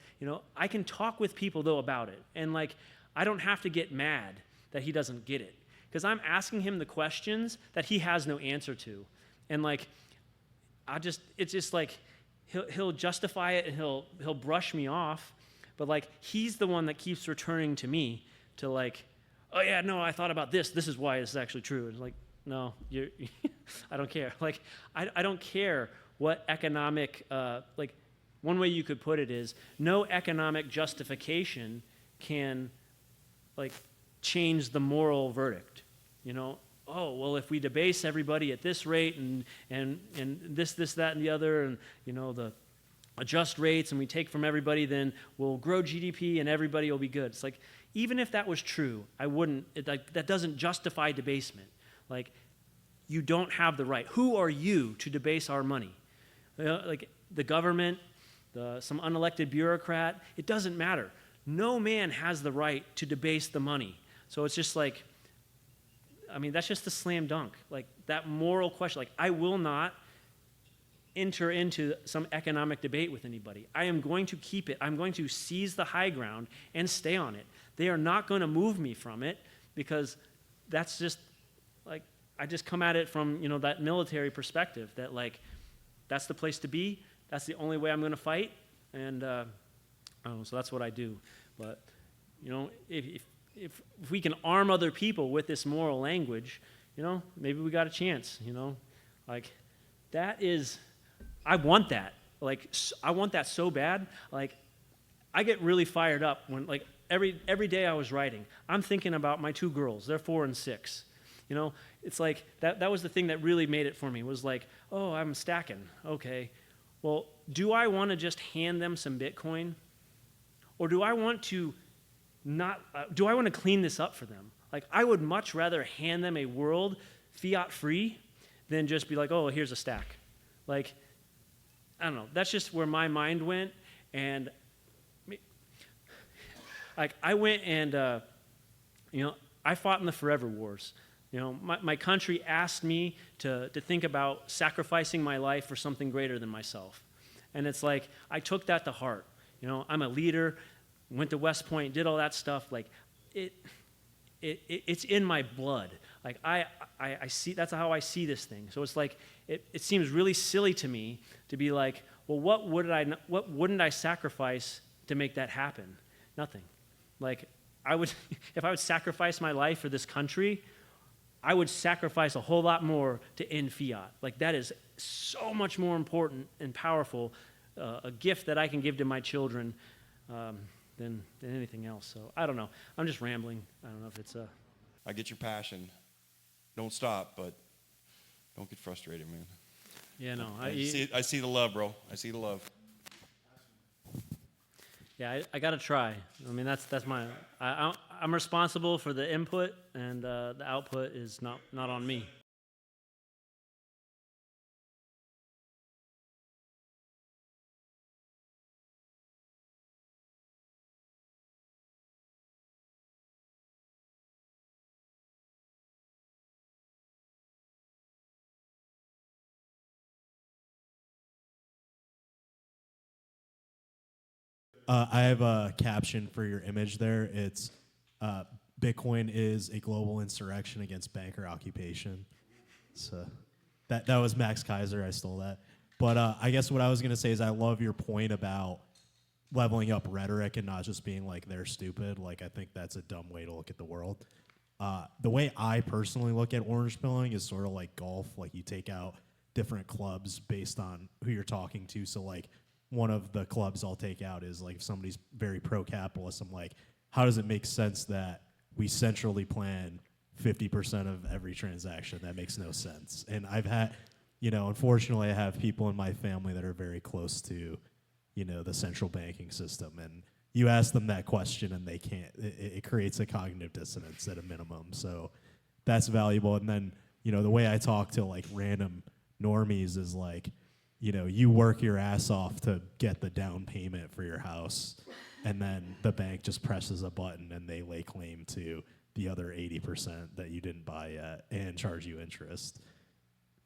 I can talk with people, though, about it. And, like, I don't have to get mad that he doesn't get it, because I'm asking him the questions that he has no answer to. And, like, it's just like he'll justify it and he'll brush me off, but, like, he's the one that keeps returning to me to, like, oh, yeah, no, I thought about this. This is why this is actually true. It's like, no, I don't care. Like, I don't care what economic, one way you could put it is, no economic justification can, like, change the moral verdict. Oh, well, if we debase everybody at this rate and this, that, and the other, and, the adjust rates, and we take from everybody, then we'll grow GDP and everybody will be good. It's like, even if that was true, that doesn't justify debasement. Like, you don't have the right. Who are you to debase our money? Like, the government, some unelected bureaucrat, it doesn't matter. No man has the right to debase the money. So it's just like, that's just a slam dunk. Like, that moral question, like, I will not enter into some economic debate with anybody. I am going to keep it. I'm going to seize the high ground and stay on it. They are not going to move me from it, because that's just, like, I just come at it from, that military perspective that, like, that's the place to be. That's the only way I'm going to fight. And so that's what I do. But, if we can arm other people with this moral language, maybe we got a chance, Like, that is, I want that. Like, I want that so bad. Like, I get really fired up when, like, every day I was writing, I'm thinking about my two girls. They're 4 and 6. It's like, that was the thing that really made it for me, was like, oh, I'm stacking. Okay. Well, do I want to just hand them some Bitcoin? Or do I want to clean this up for them? Like, I would much rather hand them a world fiat-free than just be like, oh, here's a stack. Like, I don't know. That's just where my mind went. And, like, I went and, I fought in the Forever Wars. My country asked me to think about sacrificing my life for something greater than myself. And it's like, I took that to heart. I'm a leader, went to West Point, did all that stuff. Like, it's in my blood. Like, I see, that's how I see this thing. So it's like, it seems really silly to me to be like, well, what wouldn't I sacrifice to make that happen? Nothing. Like, if I would sacrifice my life for this country, I would sacrifice a whole lot more to end fiat. Like, that is so much more important and powerful, a gift that I can give to my children than anything else. So I don't know. I'm just rambling. I don't know if it's a... I get your passion. Don't stop, but don't get frustrated, man. Yeah, no. I see the love, bro. I see the love. Yeah, I got to try. That's my... I'm responsible for the input, and the output is not on me. I have a caption for your image there. It's Bitcoin is a global insurrection against banker occupation. So that was Max Kaiser. I stole that. But I guess what I was going to say is I love your point about leveling up rhetoric and not just being like, they're stupid. Like, I think that's a dumb way to look at the world. The way I personally look at orange pilling is sort of like golf. Like, you take out different clubs based on who you're talking to. So, like, one of the clubs I'll take out is, like, if somebody's very pro-capitalist, I'm like, how does it make sense that we centrally plan 50% of every transaction. That makes no sense. And I've had, unfortunately, I have people in my family that are very close to, the central banking system. And you ask them that question and they can't, it creates a cognitive dissonance at a minimum. So that's valuable. And then, the way I talk to like random normies is like, you work your ass off to get the down payment for your house, and then the bank just presses a button and they lay claim to the other 80% that you didn't buy yet and charge you interest.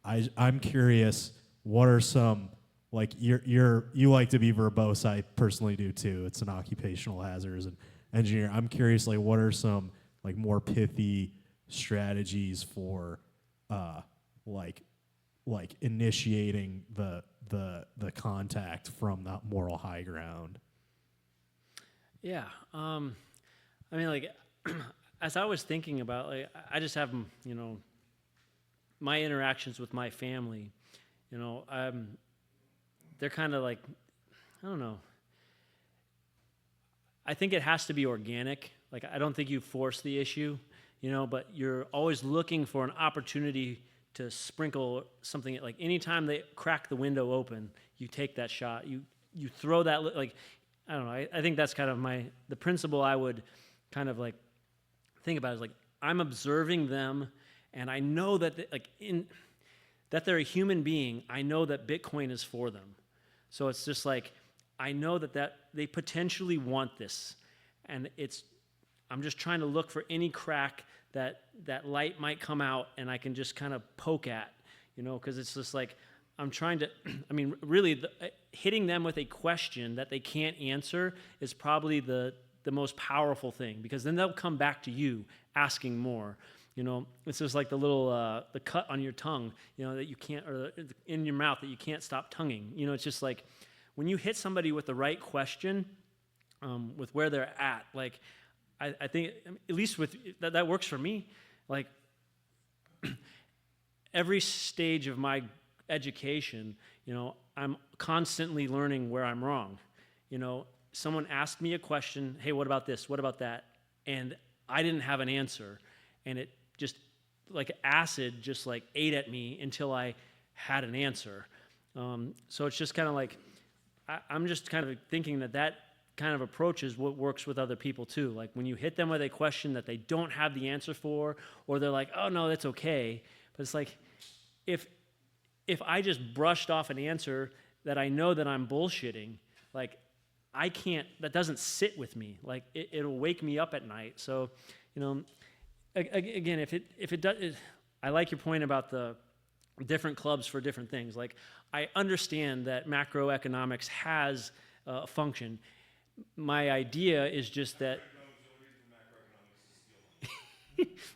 I'm curious, what are some, like you like to be verbose, I personally do too. It's an occupational hazard as an engineer. I'm curious, like, what are some like more pithy strategies for like initiating the contact from that moral high ground? Yeah. I mean, like, as I was thinking about, like, I just have, my interactions with my family, they're kind of like, I don't know. I think it has to be organic. Like, I don't think you force the issue, but you're always looking for an opportunity to sprinkle something. Like, anytime they crack the window open, you take that shot. You throw that, like, I don't know. I think that's kind of the principle I would kind of like think about is like, I'm observing them, and I know that that they're a human being. I know that Bitcoin is for them. So it's just like, I know that they potentially want this, and I'm just trying to look for any crack that light might come out, and I can just kind of poke at, because it's just like, I'm trying to, I mean, really, hitting them with a question that they can't answer is probably the most powerful thing, because then they'll come back to you asking more. It's just like the little, the cut on your tongue, that you can't, or in your mouth that you can't stop tonguing. It's just like, when you hit somebody with the right question, with where they're at, like, I think, at least with, that works for me. Like, every stage of my education, I'm constantly learning where I'm wrong. Someone asked me a question, hey, what about this? What about that? And I didn't have an answer. And it just, like acid, just like ate at me until I had an answer. So it's just kind of like, I'm just kind of thinking that kind of approach is what works with other people too. Like, when you hit them with a question that they don't have the answer for, or they're like, oh no, that's okay. But it's like, if I just brushed off an answer that I know that I'm bullshitting, like, I can't, that doesn't sit with me. Like, it'll wake me up at night. So, again, if it does, I like your point about the different clubs for different things. Like, I understand that macroeconomics has a function. My idea is just that.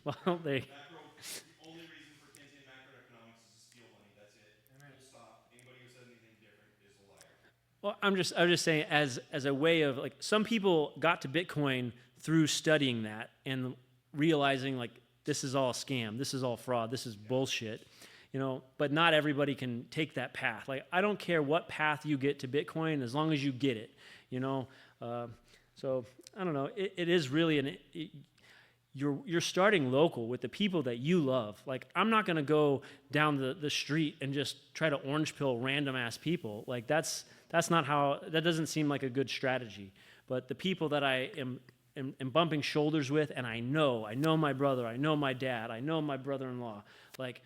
Well, The only reason for Keynesian macroeconomics is to steal money. That's it. Full stop. Anybody who says anything different is a liar. Well, I'm just saying, as a way of, like, some people got to Bitcoin through studying that and realizing, like, this is all a scam, this is all fraud, this is bullshit, but not everybody can take that path. Like, I don't care what path you get to Bitcoin as long as you get it, so I don't know. It is really you're starting local with the people that you love. Like, I'm not going to go down the street and just try to orange pill random ass people. Like, that's not how, that doesn't seem like a good strategy. But the people that I am bumping shoulders with, and I know my brother, I know my dad, I know my brother-in-law, like,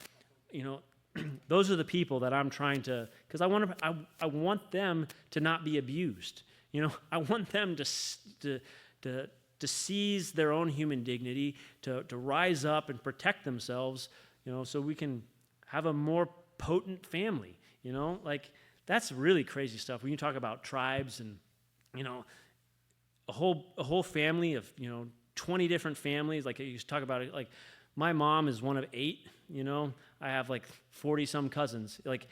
those are the people that I'm trying to, because I want them to not be abused. I want them to seize their own human dignity, to rise up and protect themselves, so we can have a more potent family. Like, that's really crazy stuff. When you talk about tribes and, a whole family of, 20 different families, like you talk about it, like, my mom is one of 8, I have like 40 some cousins. Like,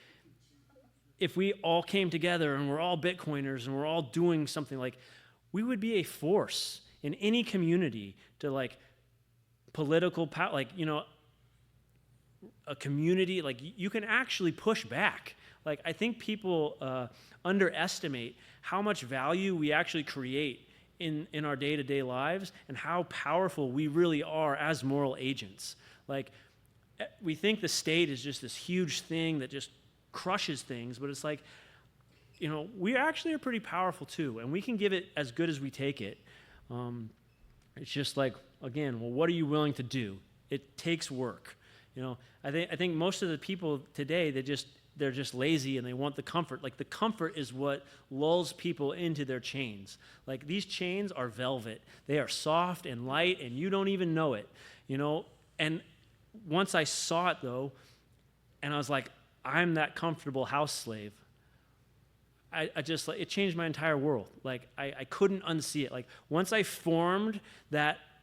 if we all came together and we're all Bitcoiners and we're all doing something, like, we would be a force in any community to, like, political power, like, a community, like, you can actually push back. Like, I think people underestimate how much value we actually create in our day-to-day lives and how powerful we really are as moral agents. Like, we think the state is just this huge thing that just crushes things, but it's like, we actually are pretty powerful too, and we can give it as good as we take it. It's just like, again, well, what are you willing to do? It takes work. I think most of the people today, they're just lazy and they want the comfort. Like, the comfort is what lulls people into their chains. Like, these chains are velvet. They are soft and light, and you don't even know it. And once I saw it, though, and I was like, I'm that comfortable house slave, I just, like, it changed my entire world. Like, I couldn't unsee it. Like, once I formed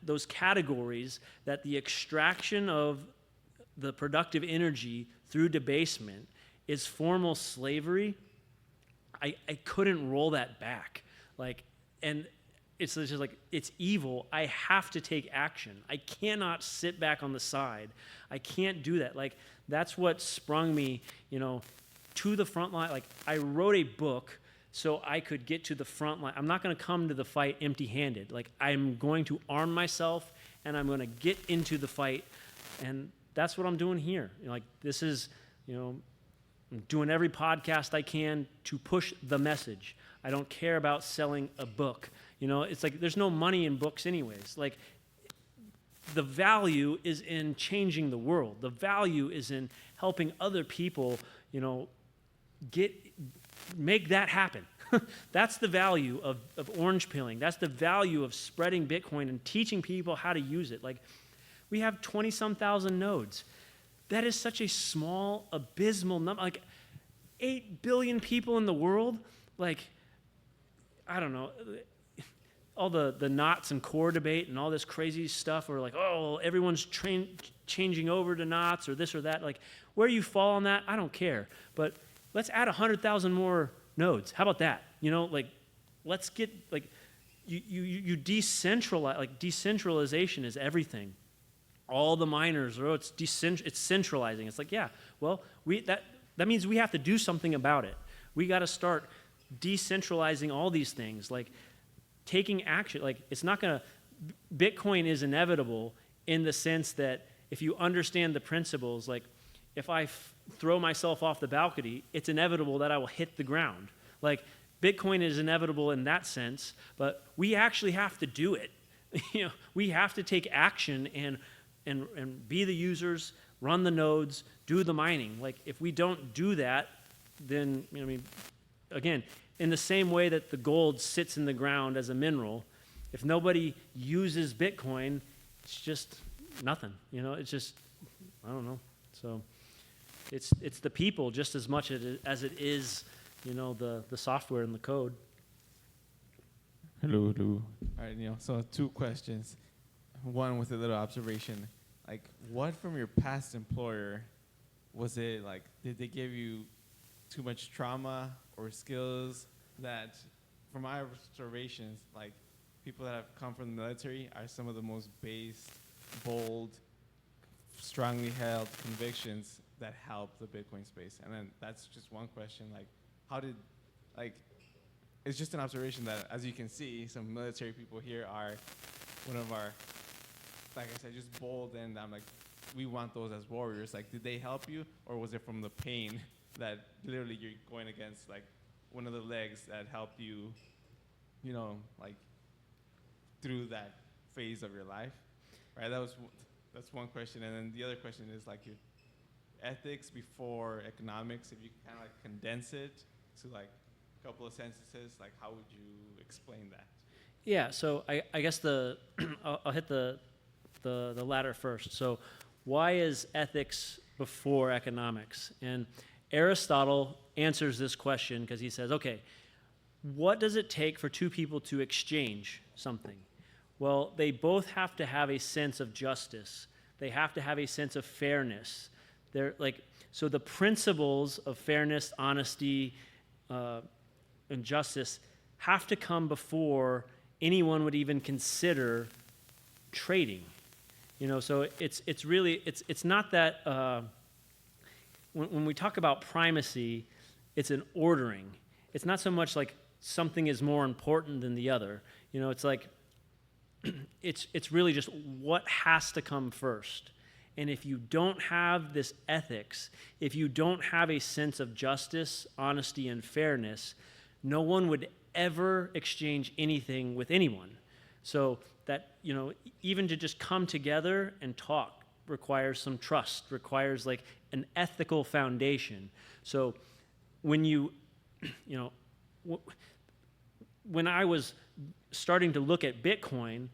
those categories, that the extraction of the productive energy through debasement is formal slavery, I couldn't roll that back. Like, and it's just like, it's evil. I have to take action. I cannot sit back on the side. I can't do that. Like, that's what sprung me, to the front line. Like, I wrote a book so I could get to the front line. I'm not going to come to the fight empty-handed. Like, I'm going to arm myself, and I'm going to get into the fight, and that's what I'm doing here. Like, this is, I'm doing every podcast I can to push the message. I don't care about selling a book. It's like, there's no money in books anyways. Like, the value is in changing the world. The value is in helping other people, make that happen. That's the value of orange pilling. That's the value of spreading Bitcoin and teaching people how to use it. Like, we have 20-some thousand nodes. That is such a small, abysmal number. Like, 8 billion people in the world. Like, I don't know. All the knots and core debate and all this crazy stuff, or like, oh, everyone's changing over to knots or this or that. Like, where you fall on that, I don't care. But let's add 100,000 more nodes. How about that? Like, let's get, like, you decentralize. Like, decentralization is everything. All the miners, it's centralizing. It's like, yeah, well, that means we have to do something about it. We got to start decentralizing all these things. Like, taking action. Like, it's not going to, Bitcoin is inevitable in the sense that if you understand the principles, like, if I throw myself off the balcony, it's inevitable that I will hit the ground. Like, Bitcoin is inevitable in that sense, but we actually have to do it. We have to take action and be the users, run the nodes, do the mining. Like, if we don't do that, then, again, in the same way that the gold sits in the ground as a mineral, if nobody uses Bitcoin, it's just nothing. It's just, I don't know. So it's the people just as much as it is, the software and the code. Hello. All right, Neal. So 2 questions. One with a little observation. Like, what from your past employer was it like? Did they give you too much trauma or skills that, from my observations, like, people that have come from the military are some of the most based, bold, strongly held convictions that help the Bitcoin space? And then that's just one question. Like, how did, like, it's just an observation that, as you can see, some military people here are one of our, like I said, just bold, and I'm like, we want those as warriors. Like, did they help you, or was it from the pain that literally you're going against, like, one of the legs that helped you, like, through that phase of your life, right? That's one question. And then the other question is, like, your ethics before economics. If you kind of, like, condense it to, like, a couple of sentences, like, how would you explain that? Yeah, so I guess I'll hit the latter first. So why is ethics before economics? And Aristotle answers this question because he says, okay, what does it take for 2 people to exchange something? Well, they both have to have a sense of justice. They have to have a sense of fairness. So the principles of fairness, honesty, and justice have to come before anyone would even consider trading. So it's really not that when we talk about primacy, it's an ordering. It's not so much like something is more important than the other. It's like it's really just what has to come first. And if you don't have this ethics, if you don't have a sense of justice, honesty, and fairness, no one would ever exchange anything with anyone. So that, even to just come together and talk requires some trust, requires like an ethical foundation. So when when I was starting to look at Bitcoin,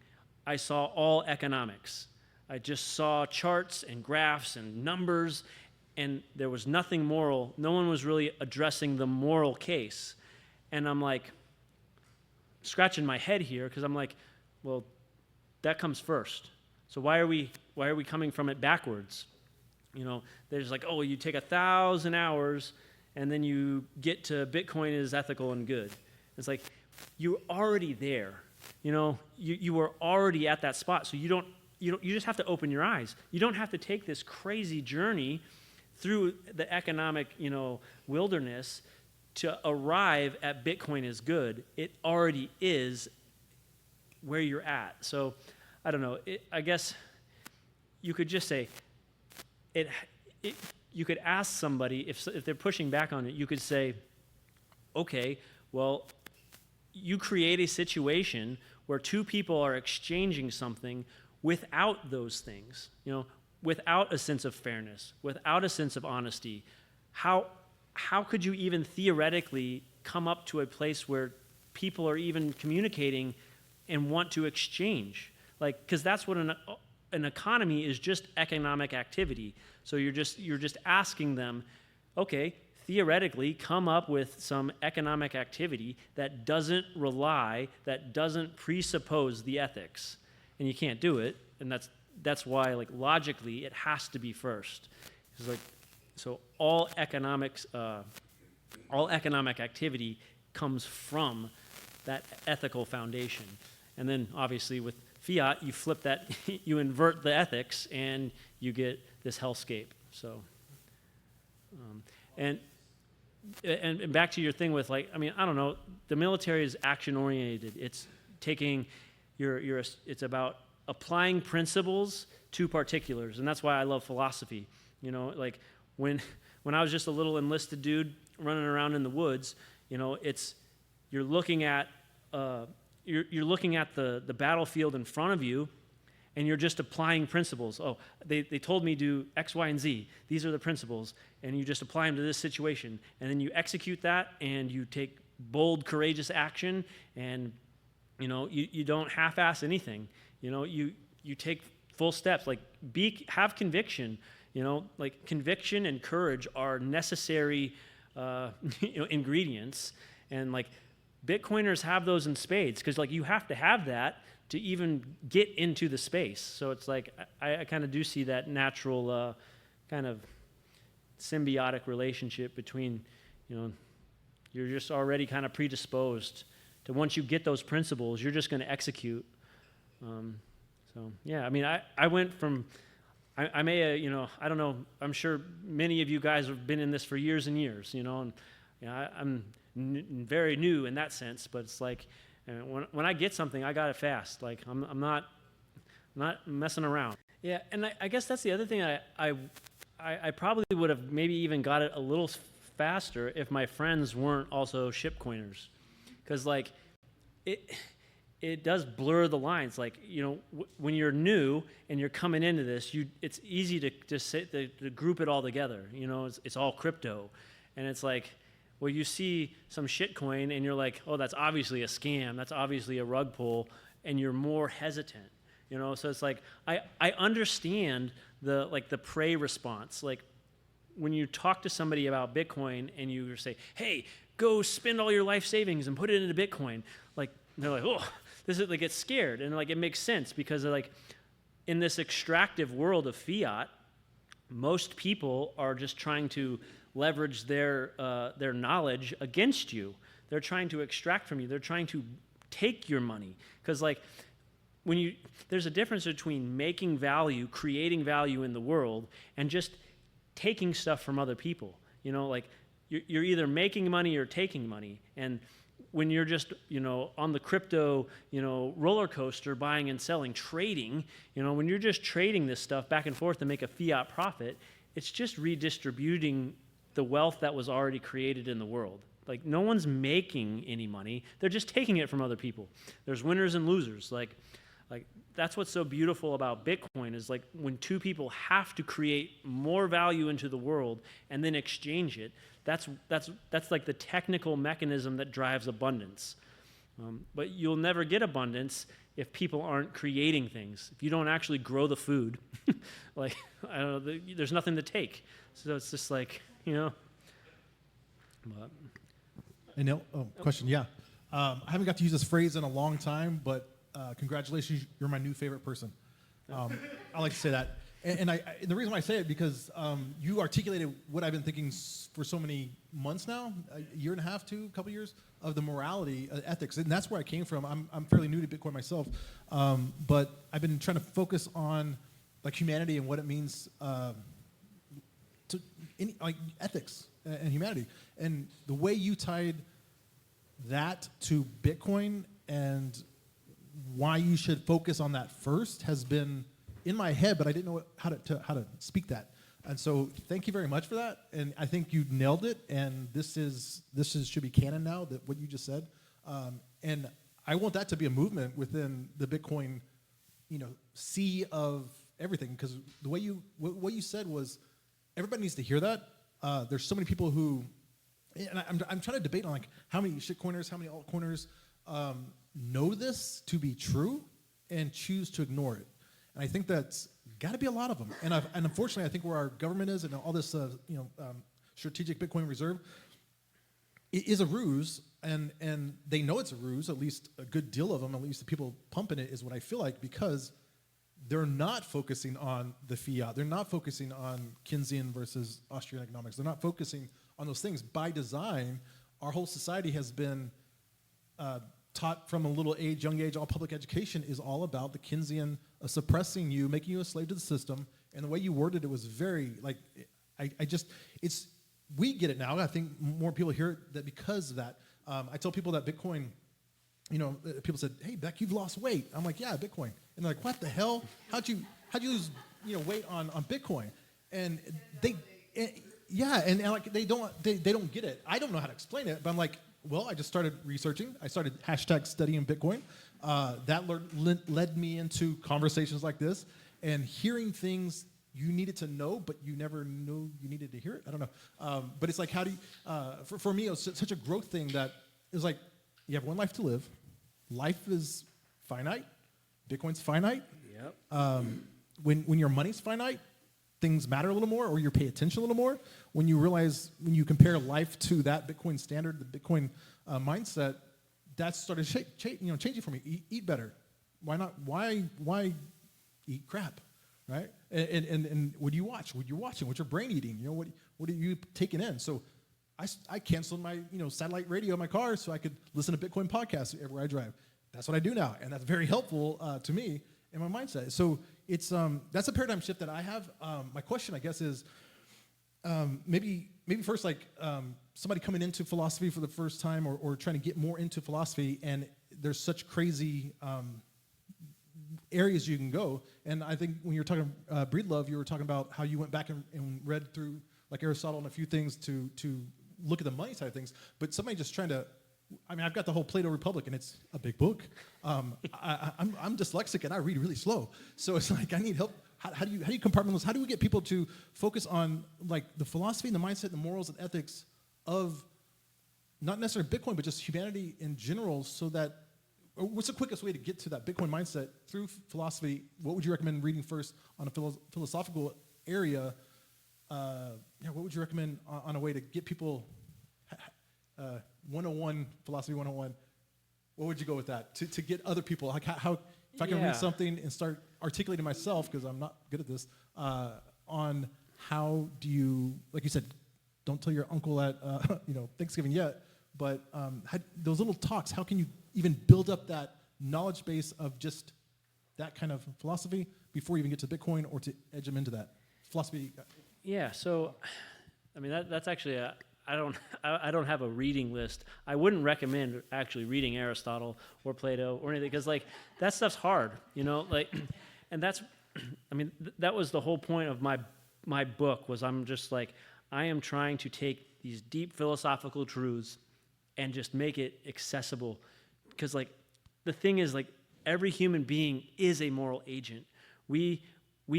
I saw all economics. I just saw charts and graphs and numbers, and there was nothing moral. No one was really addressing the moral case. And I'm like, scratching my head here, because I'm like, well, that comes first. So why are we coming from it backwards? There's like, oh, you take 1,000 hours, and then you get to Bitcoin is ethical and good. It's like, you're already there. You were already at that spot, so you just have to open your eyes. You don't have to take this crazy journey through the economic, wilderness to arrive at Bitcoin is good. It already is where you're at. So, I don't know. I guess you could just say, you could ask somebody, if they're pushing back on it, you could say, okay, well, you create a situation where two people are exchanging something without those things, without a sense of fairness, without a sense of honesty. How could you even theoretically come up to a place where people are even communicating and want to exchange? Like, because that's what an economy is, just economic activity. So you're just asking them, okay, theoretically come up with some economic activity that doesn't presuppose the ethics. And you can't do it, and that's why, like, logically it has to be first. It's like, so all economic activity comes from that ethical foundation. And then obviously with fiat, you flip that, you invert the ethics, and you get this hellscape. So, and back to your thing with, like, I mean, I don't know, the military is action oriented. It's taking it's about applying principles to particulars, and that's why I love philosophy. Like when I was just a little enlisted dude running around in the woods, you're looking at the battlefield in front of you, and you're just applying principles. Oh, they told me do X, Y, and Z. These are the principles, and you just apply them to this situation, and then you execute that, and you take bold, courageous action, and you don't half-ass anything. You take full steps. Like, have conviction. Like, conviction and courage are necessary ingredients, and like Bitcoiners have those in spades, because like you have to have that to even get into the space. So it's like I kind of do see that natural kind of symbiotic relationship between, you're just already kind of predisposed to, once you get those principles, you're just going to execute. So yeah, I mean, I went from, I may, I don't know, I'm sure many of you guys have been in this for years and years, and I'm very new in that sense, but it's like, when I get something, I got it fast. Like, I'm not messing around. Yeah, and I guess that's the other thing. I probably would have maybe even got it a little faster if my friends weren't also shitcoiners, because like it does blur the lines. Like, when you're new and you're coming into this, it's easy to just to group it all together. It's all crypto, and it's like, well, you see some shitcoin and you're like, oh, that's obviously a scam. That's obviously a rug pull, and you're more hesitant. So it's like I understand the prey response. Like, when you talk to somebody about Bitcoin and you say, hey, go spend all your life savings and put it into Bitcoin, like, they're like, oh, this is, like, get scared, and like it makes sense, because like in this extractive world of fiat, most people are just trying to leverage their knowledge against you. They're trying to extract from you. They're trying to take your money, because like there's a difference between making value, creating value in the world, and just taking stuff from other people. Like you're either making money or taking money, and when you're just, on the crypto, roller coaster, buying and selling, trading, when you're just trading this stuff back and forth to make a fiat profit, it's just redistributing the wealth that was already created in the world. Like, no one's making any money. They're just taking it from other people. There's winners and losers. Like that's what's so beautiful about Bitcoin is, like, when two people have to create more value into the world and then exchange it, that's like the technical mechanism that drives abundance. But you'll never get abundance if people aren't creating things. If you don't actually grow the food, like, I don't know, there's nothing to take. So it's just like, But Hey, Neal, question, yeah. I haven't got to use this phrase in a long time, but congratulations, you're my new favorite person. I like to say that. And the reason why I say it, because you articulated what I've been thinking for so many months now, a year and a half, a couple years, of the morality, ethics. And that's where I came from. I'm fairly new to Bitcoin myself, but I've been trying to focus on, like, humanity and what it means to ethics and humanity. And the way you tied that to Bitcoin and why you should focus on that first has been in my head, but I didn't know how to speak that. And so thank you very much for that. And I think you nailed it. And this should be canon now, that what you just said. And I want that to be a movement within the Bitcoin, sea of everything. Because the way what you said was, everybody needs to hear that. There's so many people who, and I'm trying to debate on, like, how many shitcoiners, how many altcoiners know this to be true and choose to ignore it. And I think that's got to be a lot of them. And unfortunately, I think where our government is and all this, strategic Bitcoin reserve, it is a ruse, and they know it's a ruse. At least a good deal of them, at least the people pumping it, is what I feel like, because they're not focusing on the fiat. They're not focusing on Keynesian versus Austrian economics. They're not focusing on those things. By design, our whole society has been taught from a young age, all public education is all about the Keynesian suppressing you, making you a slave to the system. And the way you worded it was very, like, we get it now. I think more people hear it that because of that. I tell people that Bitcoin, people said, "Hey, Beck, you've lost weight." I'm like, "Yeah, Bitcoin." And they're like, "What the hell? How'd you lose weight on Bitcoin?" And they don't get it. I don't know how to explain it, but I'm like, well, I just started researching. I started #studying Bitcoin. That led me into conversations like this and hearing things you needed to know, but you never knew you needed to hear it. I don't know. But it's like, how do you, for me, it was such a growth thing that it was like, you have one life to live. Life is finite. Bitcoin's finite. Yep. When your money's finite, things matter a little more, or you pay attention a little more. When you compare life to that Bitcoin standard, the Bitcoin mindset, that started changing for me. Eat better. Why not? Why eat crap, right? And what do you watch? What you're watching? What your brain eating? What are you taking in? So I canceled my satellite radio in my car so I could listen to Bitcoin podcasts everywhere I drive. That's what I do now, and that's very helpful to me in my mindset. So it's that's a paradigm shift that I have. My question, I guess, is maybe first, like, somebody coming into philosophy for the first time, or trying to get more into philosophy, and there's such crazy areas you can go. And I think when you were talking Breedlove, you were talking about how you went back and read through, like, Aristotle and a few things to look at the money side of things. But somebody just trying to, I've got the whole Plato Republic, and it's a big book. I'm dyslexic, and I read really slow. So it's like, I need help. How do you compartmentalize? How do we get people to focus on, like, the philosophy and the mindset and the morals and ethics of not necessarily Bitcoin, but just humanity in general, so that, what's the quickest way to get to that Bitcoin mindset through philosophy? What would you recommend reading first on a philosophical area? What would you recommend on a way to get people 101, philosophy 101? What would you go with that to get other people? Like, how if I can read something and start articulating myself, because I'm not good at this, on how do you, like you said, don't tell your uncle at Thanksgiving yet, but those little talks, how can you even build up that knowledge base of just that kind of philosophy before you even get to Bitcoin, or to edge them into that philosophy? Yeah, so, I mean, that's actually I don't have a reading list. I wouldn't recommend actually reading Aristotle or Plato or anything, because like that stuff's hard, like, and that's, I mean, that was the whole point of my book. Was I'm just like, I am trying to take these deep philosophical truths and just make it accessible, because like the thing is, like, every human being is a moral agent. We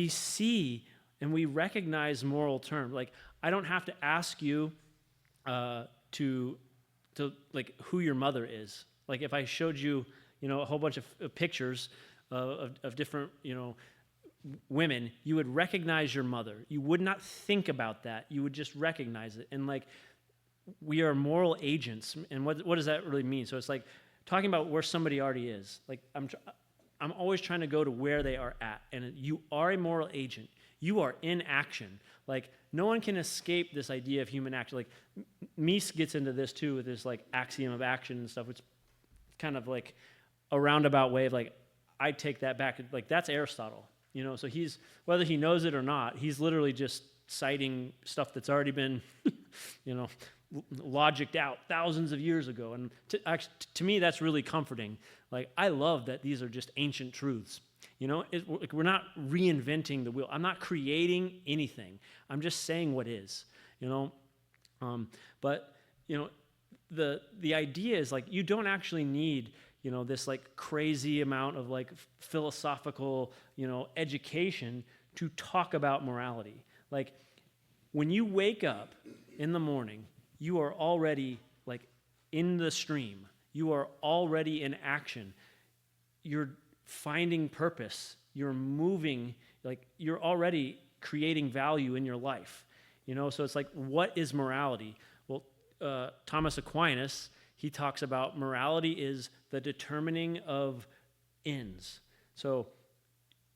see and we recognize moral terms. Like, I don't have to ask you to like who your mother is. Like, if I showed you, a whole bunch of pictures of different, women, you would recognize your mother. You would not think about that. You would just recognize it. And like, we are moral agents. And what does that really mean? So it's like talking about where somebody already is. Like, I'm always trying to go to where they are at. And you are a moral agent. You are in action. Like, no one can escape this idea of human action. Like, Mies gets into this too, with this like axiom of action and stuff, which kind of like a roundabout way of like, I take that back. Like, that's Aristotle, so he's, whether he knows it or not, he's literally just citing stuff that's already been, logicked out thousands of years ago. And to me, that's really comforting. Like, I love that these are just ancient truths. We're not reinventing the wheel. I'm not creating anything. I'm just saying what is, But, the idea is, like, you don't actually need, this, like, crazy amount of, like, philosophical, education to talk about morality. Like, when you wake up in the morning, you are already, like, in the stream. You are already in action. You're finding purpose. You're moving, like, you're already creating value in your life. So it's like, what is morality? Well, Thomas Aquinas, he talks about morality is the determining of ends. So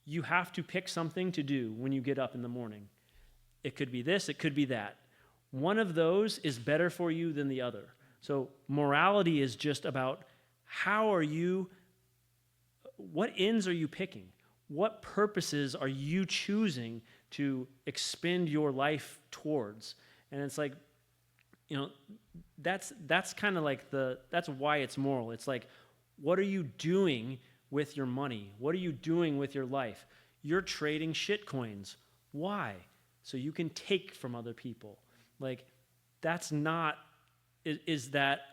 you have to pick something to do when you get up in the morning. It could be this, it could be that. One of those is better for you than the other. So morality is just about what ends are you picking? What purposes are you choosing to expend your life towards? And it's like, that's kind of like that's why it's moral. It's like, what are you doing with your money? What are you doing with your life? You're trading shit coins. Why? So you can take from other people. Like, that's not, is that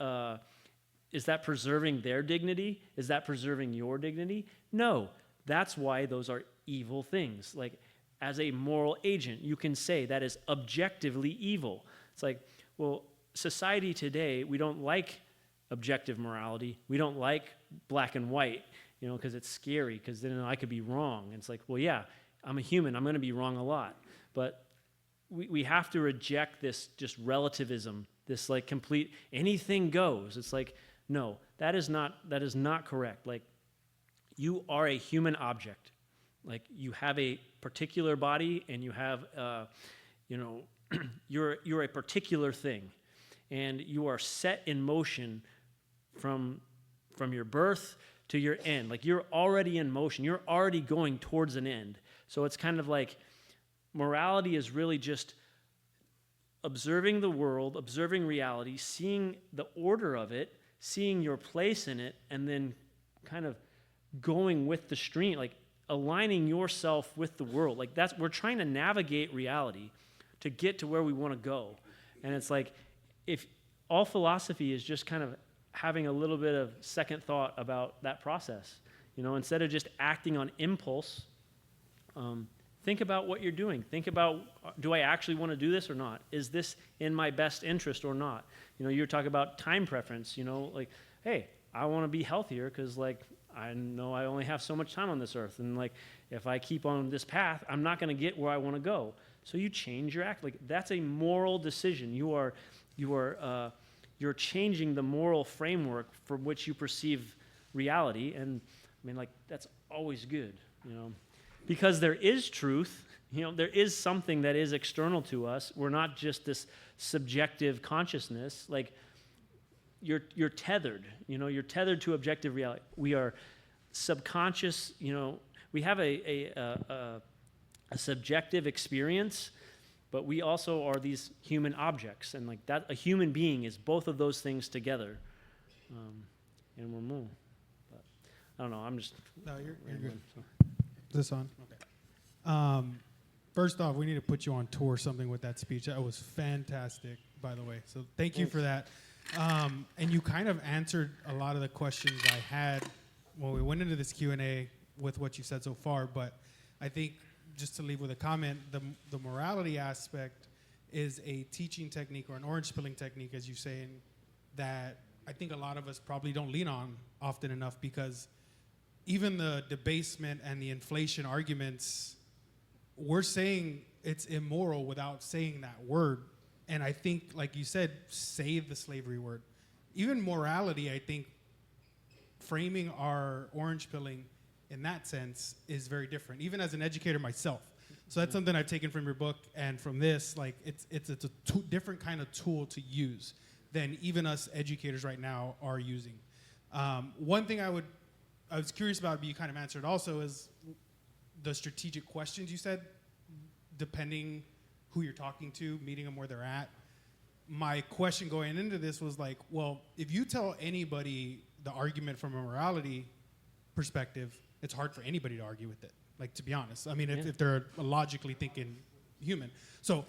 preserving their dignity? Is that preserving your dignity? No, that's why those are evil things. Like, as a moral agent, you can say that is objectively evil. It's like, well, society today, we don't like objective morality. We don't like black and white, because it's scary, because then I could be wrong. And it's like, well, yeah, I'm a human. I'm going to be wrong a lot. But we have to reject this just relativism, this like complete anything goes. It's like, no, that is not correct. Like, you are a human object. Like, you have a particular body, and you have, you're a particular thing, and you are set in motion from your birth to your end. Like, you're already in motion. You're already going towards an end. So it's kind of like, morality is really just observing the world, observing reality, seeing the order of it, seeing your place in it, and then kind of going with the stream, like aligning yourself with the world. Like, we're trying to navigate reality to get to where we want to go. And it's like, if all philosophy is just kind of having a little bit of second thought about that process, instead of just acting on impulse, think about what you're doing. Think about, do I actually want to do this or not? Is this in my best interest or not? You're talking about time preference, like, hey, I want to be healthier because, like, I know I only have so much time on this earth. And, like, if I keep on this path, I'm not going to get where I want to go. So you change your act. Like, that's a moral decision. You're changing the moral framework from which you perceive reality. And, I mean, like, that's always good, Because there is truth, there is something that is external to us. We're not just this subjective consciousness. Like, you're tethered, you're tethered to objective reality. We are subconscious, we have a subjective experience but we also are these human objects, and like that, a human being is both of those things together, and we're more. But I don't know. I'm just. No, you're rambling, good. so. Is this on? Okay. First off, we need to put you on tour something with that speech. That was fantastic, by the way. So thank you for that. And you kind of answered a lot of the questions I had when we went into this Q&A with what you said so far. But I think just to leave with a comment, the morality aspect is a teaching technique or an orange pilling technique, as you say, and that I think a lot of us probably don't lean on often enough, because even the debasement and the inflation arguments, we're saying it's immoral without saying that word. And I think, like you said, say the slavery word. Even morality, I think, framing our orange pilling in that sense is very different, even as an educator myself. So that's something I've taken from your book and from this. Like, it's a different kind of tool to use than even us educators right now are using. One thing I was curious about, but you kind of answered also, is the strategic questions you said, depending who you're talking to, meeting them where they're at. My question going into this was like, well, if you tell anybody the argument from a morality perspective, it's hard for anybody to argue with it, like, to be honest. I mean, if they're a logically thinking human. So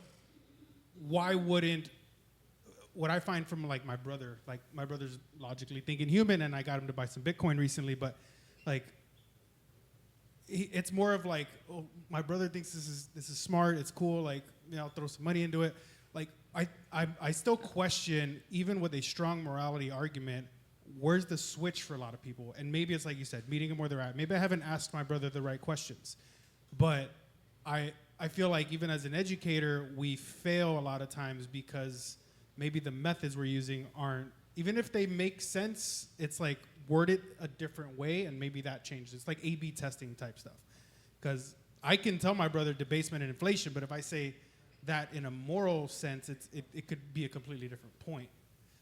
why wouldn't, what I find from like my brother's logically thinking human, and I got him to buy some Bitcoin recently, but like, it's more of like, oh, my brother thinks this is smart, it's cool, like, you know, I'll throw some money into it. Like, I still question, even with a strong morality argument, where's the switch for a lot of people? And maybe it's like you said, meeting them where they're at. Maybe I haven't asked my brother the right questions, but I feel like even as an educator, we fail a lot of times because maybe the methods we're using aren't, even if they make sense, it's like worded a different way, and maybe that changes. It's like A/B testing type stuff. Because I can tell my brother debasement and inflation, but if I say that in a moral sense, it could be a completely different point.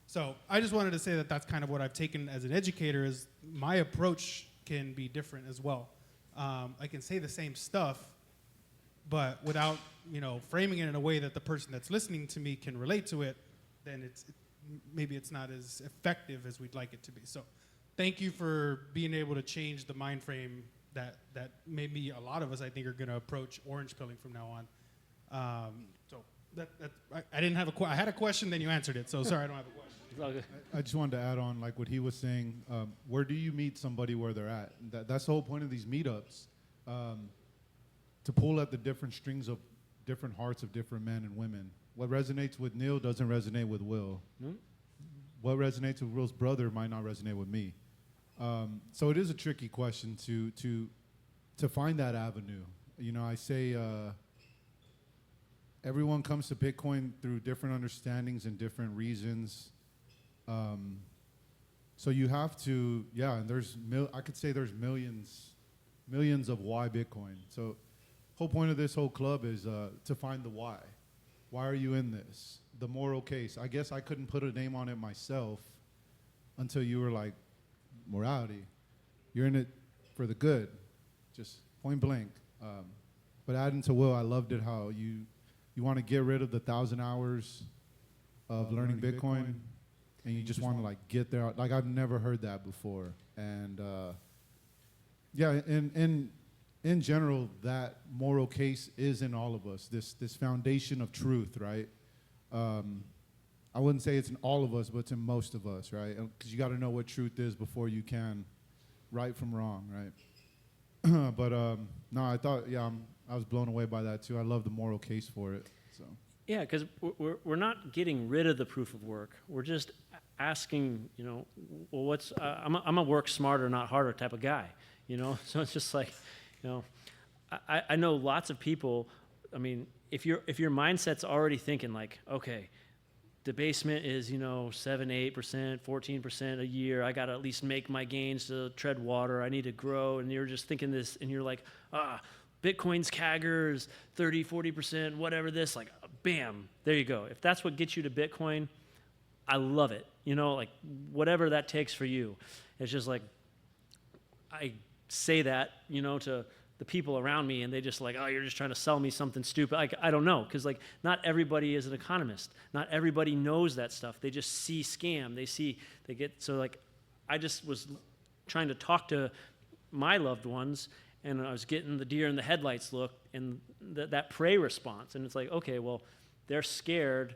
So I just wanted to say that that's kind of what I've taken as an educator, is my approach can be different as well. I can say the same stuff, but without, you know, framing it in a way that the person that's listening to me can relate to it, then maybe it's not as effective as we'd like it to be. So thank you for being able to change the mind frame that maybe a lot of us, I think, are going to approach orange pilling from now on. So I didn't have I had a question, then you answered it. So sorry, I don't have a question. It's all good. I just wanted to add on, like what he was saying. Where do you meet somebody where they're at? That's the whole point of these meetups, to pull at the different strings of different hearts of different men and women. What resonates with Neal doesn't resonate with Will. Hmm? What resonates with Will's brother might not resonate with me. So it is a tricky question to find that avenue. You know, I say everyone comes to Bitcoin through different understandings and different reasons. So you have to, and I could say there's millions of why Bitcoin. So whole point of this whole club is to find the why. Why are you in this? The moral case. I guess I couldn't put a name on it myself until you were like, morality. You're in it for the good, just point blank. But adding to Will, I loved it how you want to get rid of the 1,000 hours of learning Bitcoin, and you just want to like get there. Like, I've never heard that before. And in general, that moral case is in all of us, this foundation of truth, right? I wouldn't say it's in all of us, but it's in most of us, right? Because you got to know what truth is before you can right from wrong, right? But no, I thought, I was blown away by that too. I love the moral case for it. So. Yeah, because we're not getting rid of the proof of work. We're just asking, you know, well, I'm a work smarter, not harder type of guy, you know? So it's just like, you know, I know lots of people. I mean, if your mindset's already thinking like, okay, debasement is, 7, 8%, 14% a year. I got to at least make my gains to tread water. I need to grow. And you're just thinking this, and you're like, Bitcoin's CAGRs, 30, 40%, whatever this, like, bam, there you go. If that's what gets you to Bitcoin, I love it. Like, whatever that takes for you. It's just like, I say that, to the people around me, and they just like, oh, you're just trying to sell me something stupid. Like, I don't know, because like not everybody is an economist. Not everybody knows that stuff. They just see scam. So like, I just was trying to talk to my loved ones, and I was getting the deer in the headlights look and that prey response. And it's like, okay, well, they're scared.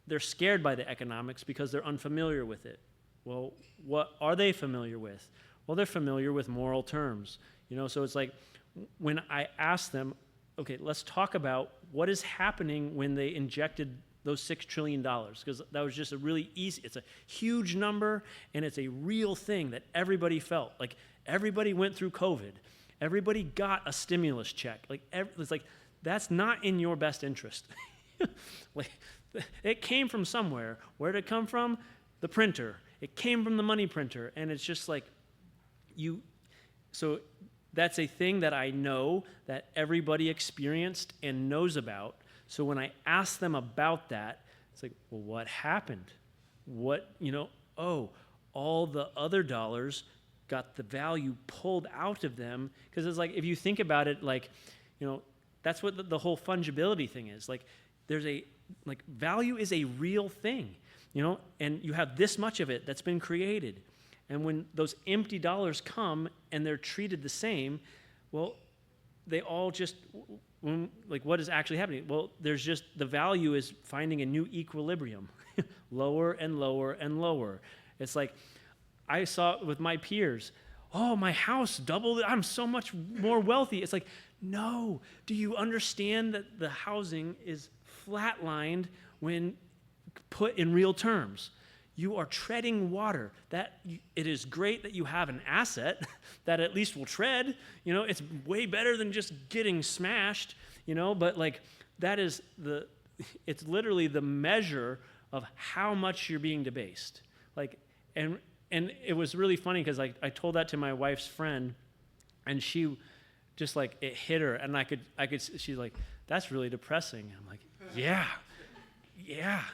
They're scared by the economics because they're unfamiliar with it. Well, what are they familiar with? Well, they're familiar with moral terms. So it's like when I ask them, okay, let's talk about what is happening when they injected those $6 trillion, because that was just a really easy, it's a huge number, and it's a real thing that everybody felt. Like, everybody went through COVID. Everybody got a stimulus check. It's like, that's not in your best interest. Like, it came from somewhere. Where did it come from? The printer. It came from the money printer, and it's just like, so that's a thing that I know that everybody experienced and knows about. So when I ask them about that, it's like, well, what happened? All the other dollars got the value pulled out of them. Because it's like, if you think about it, like, that's what the whole fungibility thing is. Like, value is a real thing, and you have this much of it that's been created. And when those empty dollars come and they're treated the same, well, they all just, what is actually happening? Well, there's just, the value is finding a new equilibrium, lower and lower and lower. It's like, I saw it with my peers. Oh, my house doubled. I'm so much more wealthy. It's like, no. Do you understand that the housing is flatlined when put in real terms? You are treading water. It is great that you have an asset that at least will tread. It's way better than just getting smashed. But like, it's literally the measure of how much you're being debased. Like, and it was really funny because I told that to my wife's friend, and she just like, it hit her, and I could. She's like, that's really depressing. I'm like, yeah,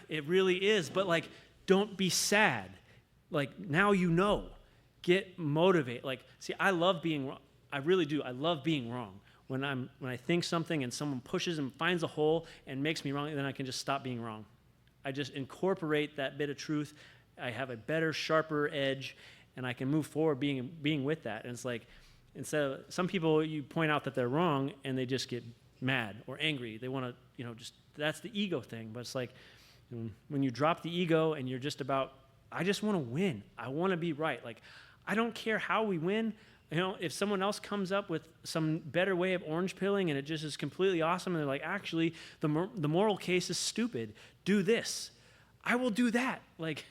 it really is. But like, don't be sad. Like, now get motivated. Like, see, I love being wrong. I really do. I love being wrong. When I think something and someone pushes and finds a hole and makes me wrong, then I can just stop being wrong. I just incorporate that bit of truth. I have a better, sharper edge, and I can move forward being with that. And it's like, instead of some people, you point out that they're wrong and they just get mad or angry. They want to, that's the ego thing. But it's like, when you drop the ego and you're just about, I just want to win. I want to be right. Like, I don't care how we win. If someone else comes up with some better way of orange pilling and it just is completely awesome, and they're like, actually, the moral case is stupid. Do this. I will do that. Like,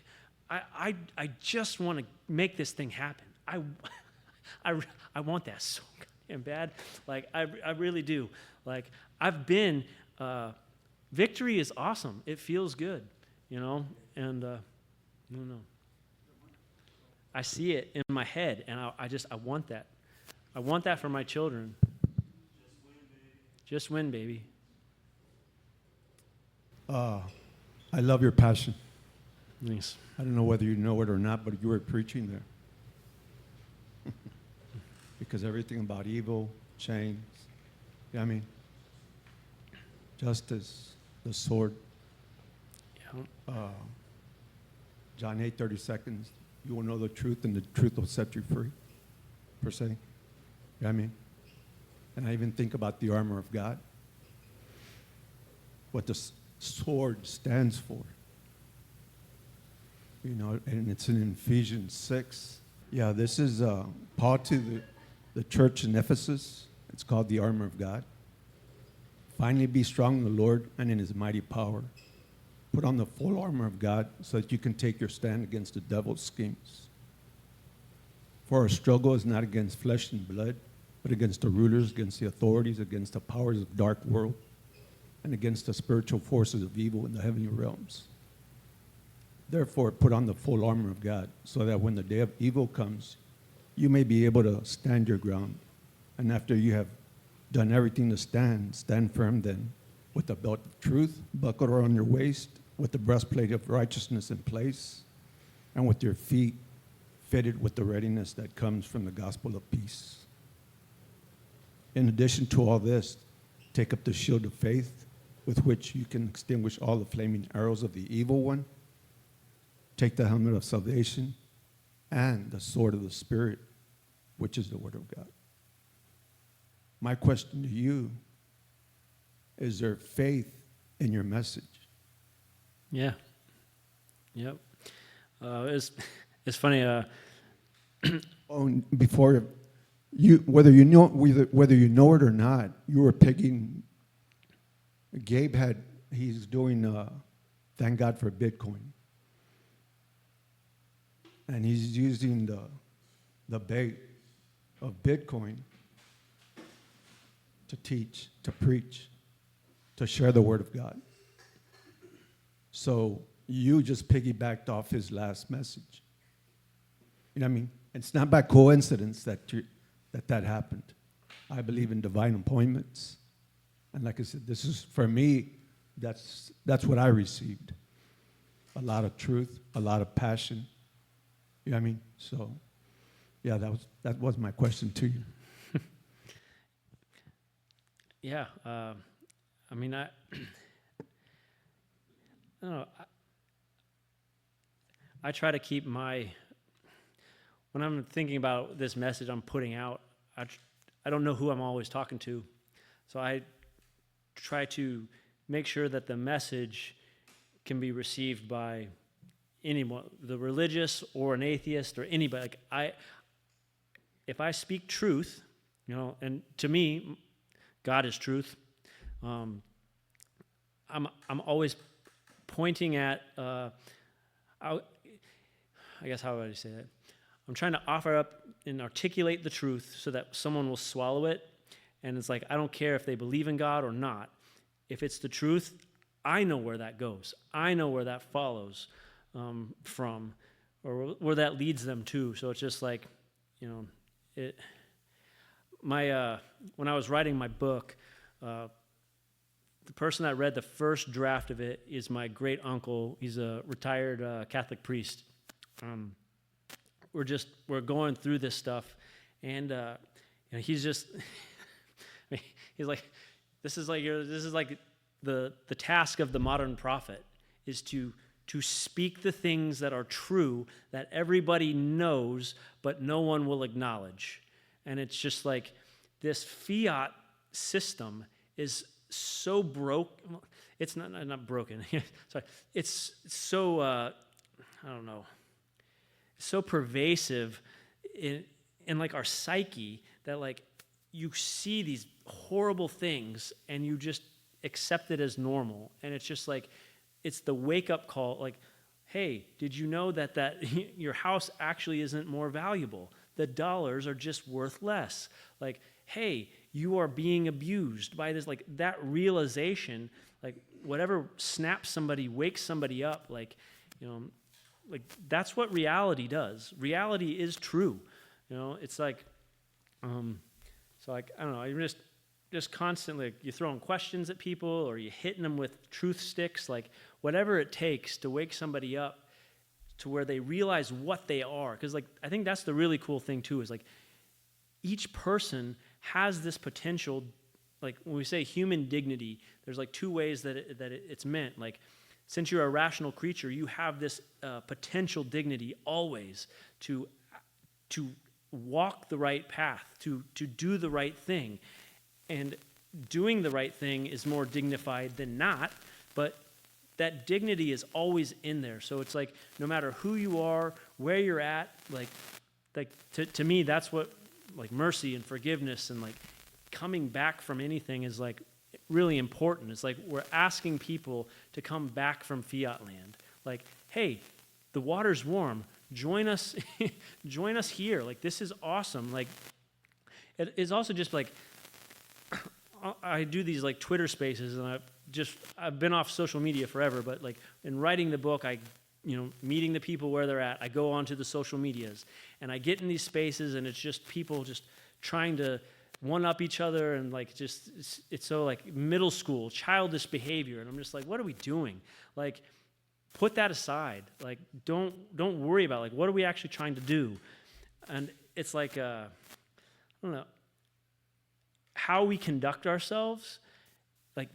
I just want to make this thing happen. I want that so goddamn bad. Like, I really do. Like, I've been. Victory is awesome. It feels good, and I don't know. I see it in my head, and I want that. I want that for my children. Just win, baby. I love your passion. Thanks. I don't know whether you know it or not, but you were preaching there. Because everything about evil, chains, justice, the sword. Yeah. John 8, 30 seconds. You will know the truth, and the truth will set you free, per se. You know what I mean? And I even think about the armor of God, what the sword stands for. And it's in Ephesians 6. Yeah, this is Paul to the church in Ephesus. It's called the armor of God. Finally, be strong in the Lord and in his mighty power. Put on the full armor of God so that you can take your stand against the devil's schemes. For our struggle is not against flesh and blood, but against the rulers, against the authorities, against the powers of the dark world, and against the spiritual forces of evil in the heavenly realms. Therefore, put on the full armor of God so that when the day of evil comes, you may be able to stand your ground. And after you have done everything to stand firm then, with the belt of truth buckled around your waist, with the breastplate of righteousness in place, and with your feet fitted with the readiness that comes from the gospel of peace. In addition to all this, take up the shield of faith with which you can extinguish all the flaming arrows of the evil one. Take the helmet of salvation and the sword of the Spirit, which is the Word of God. My question to you, is there faith in your message? Yeah. Yep. It's funny. Oh, and before you, whether you know it or not, you were picking. Gabe he's doing. Thank God for Bitcoin, and he's using the bait of Bitcoin to teach, to preach, to share the Word of God. So you just piggybacked off his last message. You know what I mean? It's not by coincidence that happened. I believe in divine appointments. And like I said, this is, for me, that's what I received. A lot of truth, a lot of passion. You know what I mean? So, yeah, that was my question to you. Yeah. I mean, I don't know. I try to keep when I'm thinking about this message I'm putting out, I don't know who I'm always talking to. So I try to make sure that the message can be received by anyone, the religious or an atheist or anybody. If I speak truth, and to me, God is truth. I'm always pointing at. I guess how would I say that? I'm trying to offer up and articulate the truth so that someone will swallow it. And it's like, I don't care if they believe in God or not. If it's the truth, I know where that goes. I know where that follows from, or where that leads them to. So it's just like, when I was writing my book, the person that read the first draft of it is my great uncle. He's a retired Catholic priest. We're going through this stuff, and he's just he's like, this is like the task of the modern prophet is to speak the things that are true that everybody knows but no one will acknowledge. And it's just like this fiat system is so broke. It's not broken. Sorry. It's so I don't know. So pervasive in like our psyche that like you see these horrible things and you just accept it as normal. And it's just like, it's the wake-up call, like, hey, did you know that your house actually isn't more valuable? The dollars are just worth less. Like, hey, you are being abused by this, like that realization, like whatever snaps somebody, wakes somebody up, like, like that's what reality does. Reality is true. It's like, so like, I don't know, you're just constantly, like, you're throwing questions at people or you're hitting them with truth sticks, like whatever it takes to wake somebody up to where they realize what they are. Because like, I think that's the really cool thing too, is like each person has this potential, like when we say human dignity, there's like two ways that it's meant. Like, since you're a rational creature, you have this potential dignity always to walk the right path, to do the right thing. And doing the right thing is more dignified than not, but that dignity is always in there. So it's like, no matter who you are, where you're at, like to me, that's what like mercy and forgiveness and like coming back from anything is like really important. It's like we're asking people to come back from fiat land. Like, hey, the water's warm. Join us, join us here. Like, this is awesome. Like, it is also just like, I do these like Twitter spaces, and I've been off social media forever, but like in writing the book, meeting the people where they're at, I go onto the social medias and I get in these spaces, and it's just people just trying to one-up each other, and like just it's so like middle school, childish behavior, and I'm just like, what are we doing? Like, put that aside. Like, don't worry about like what are we actually trying to do? And it's like I don't know. how we conduct ourselves, like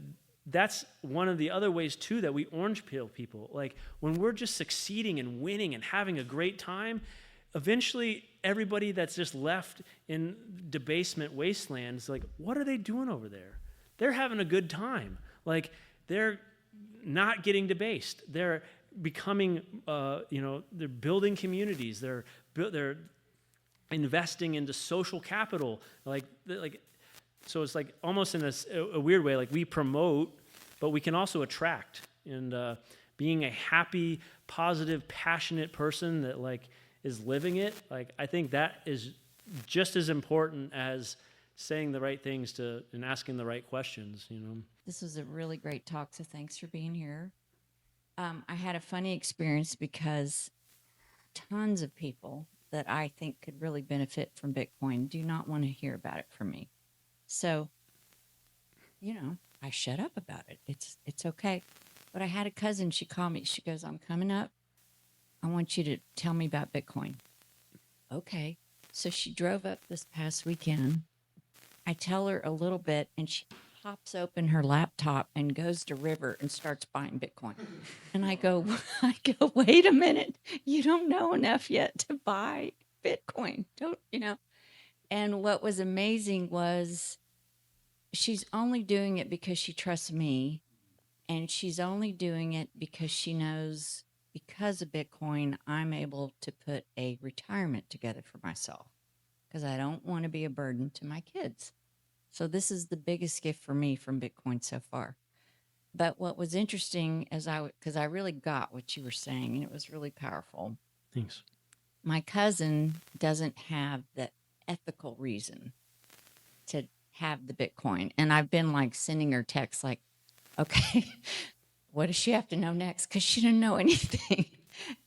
that's one of the other ways too that we orange peel people. Like when we're just succeeding and winning and having a great time, eventually everybody that's just left in debasement wastelands, like, what are they doing over there? They're having a good time. Like they're not getting debased. They're becoming, they're building communities. They're investing into social capital. So it's like almost in a weird way, like we promote, but we can also attract. And being a happy, positive, passionate person that like is living it, like I think that is just as important as saying the right things and asking the right questions, you know. This was a really great talk, so thanks for being here. I had a funny experience because tons of people that I think could really benefit from Bitcoin do not want to hear about it from me. So, I shut up about it. It's okay. But I had a cousin, she called me. She goes, I'm coming up. I want you to tell me about Bitcoin. Okay. So she drove up this past weekend. I tell her a little bit, and she pops open her laptop and goes to River and starts buying Bitcoin. And I go, wait a minute. You don't know enough yet to buy Bitcoin. And what was amazing was she's only doing it because she trusts me. And she's only doing it because she knows because of Bitcoin, I'm able to put a retirement together for myself because I don't want to be a burden to my kids. So this is the biggest gift for me from Bitcoin so far. But what was interesting because I really got what you were saying, and it was really powerful. Thanks. My cousin doesn't have the ethical reason to have the Bitcoin. And I've been like sending her texts like, okay, what does she have to know next? Because she didn't know anything.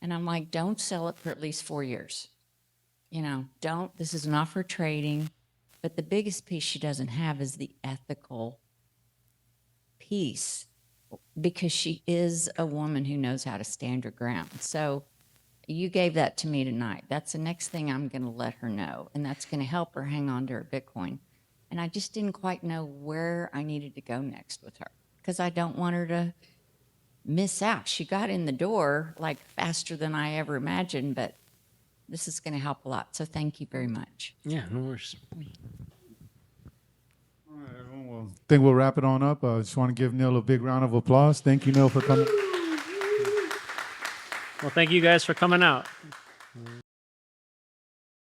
And I'm like, don't sell it for at least 4 years. This is not for trading. But the biggest piece she doesn't have is the ethical piece because she is a woman who knows how to stand her ground. So you gave that to me tonight. That's the next thing I'm going to let her know. And that's going to help her hang on to her Bitcoin. And I just didn't quite know where I needed to go next with her because I don't want her to miss out. She got in the door like faster than I ever imagined, but this is going to help a lot. So thank you very much. Yeah, no worries. All right, everyone. Well, I think we'll wrap it on up. I just want to give Neal a big round of applause. Thank you, Neal, for coming. Well, thank you guys for coming out.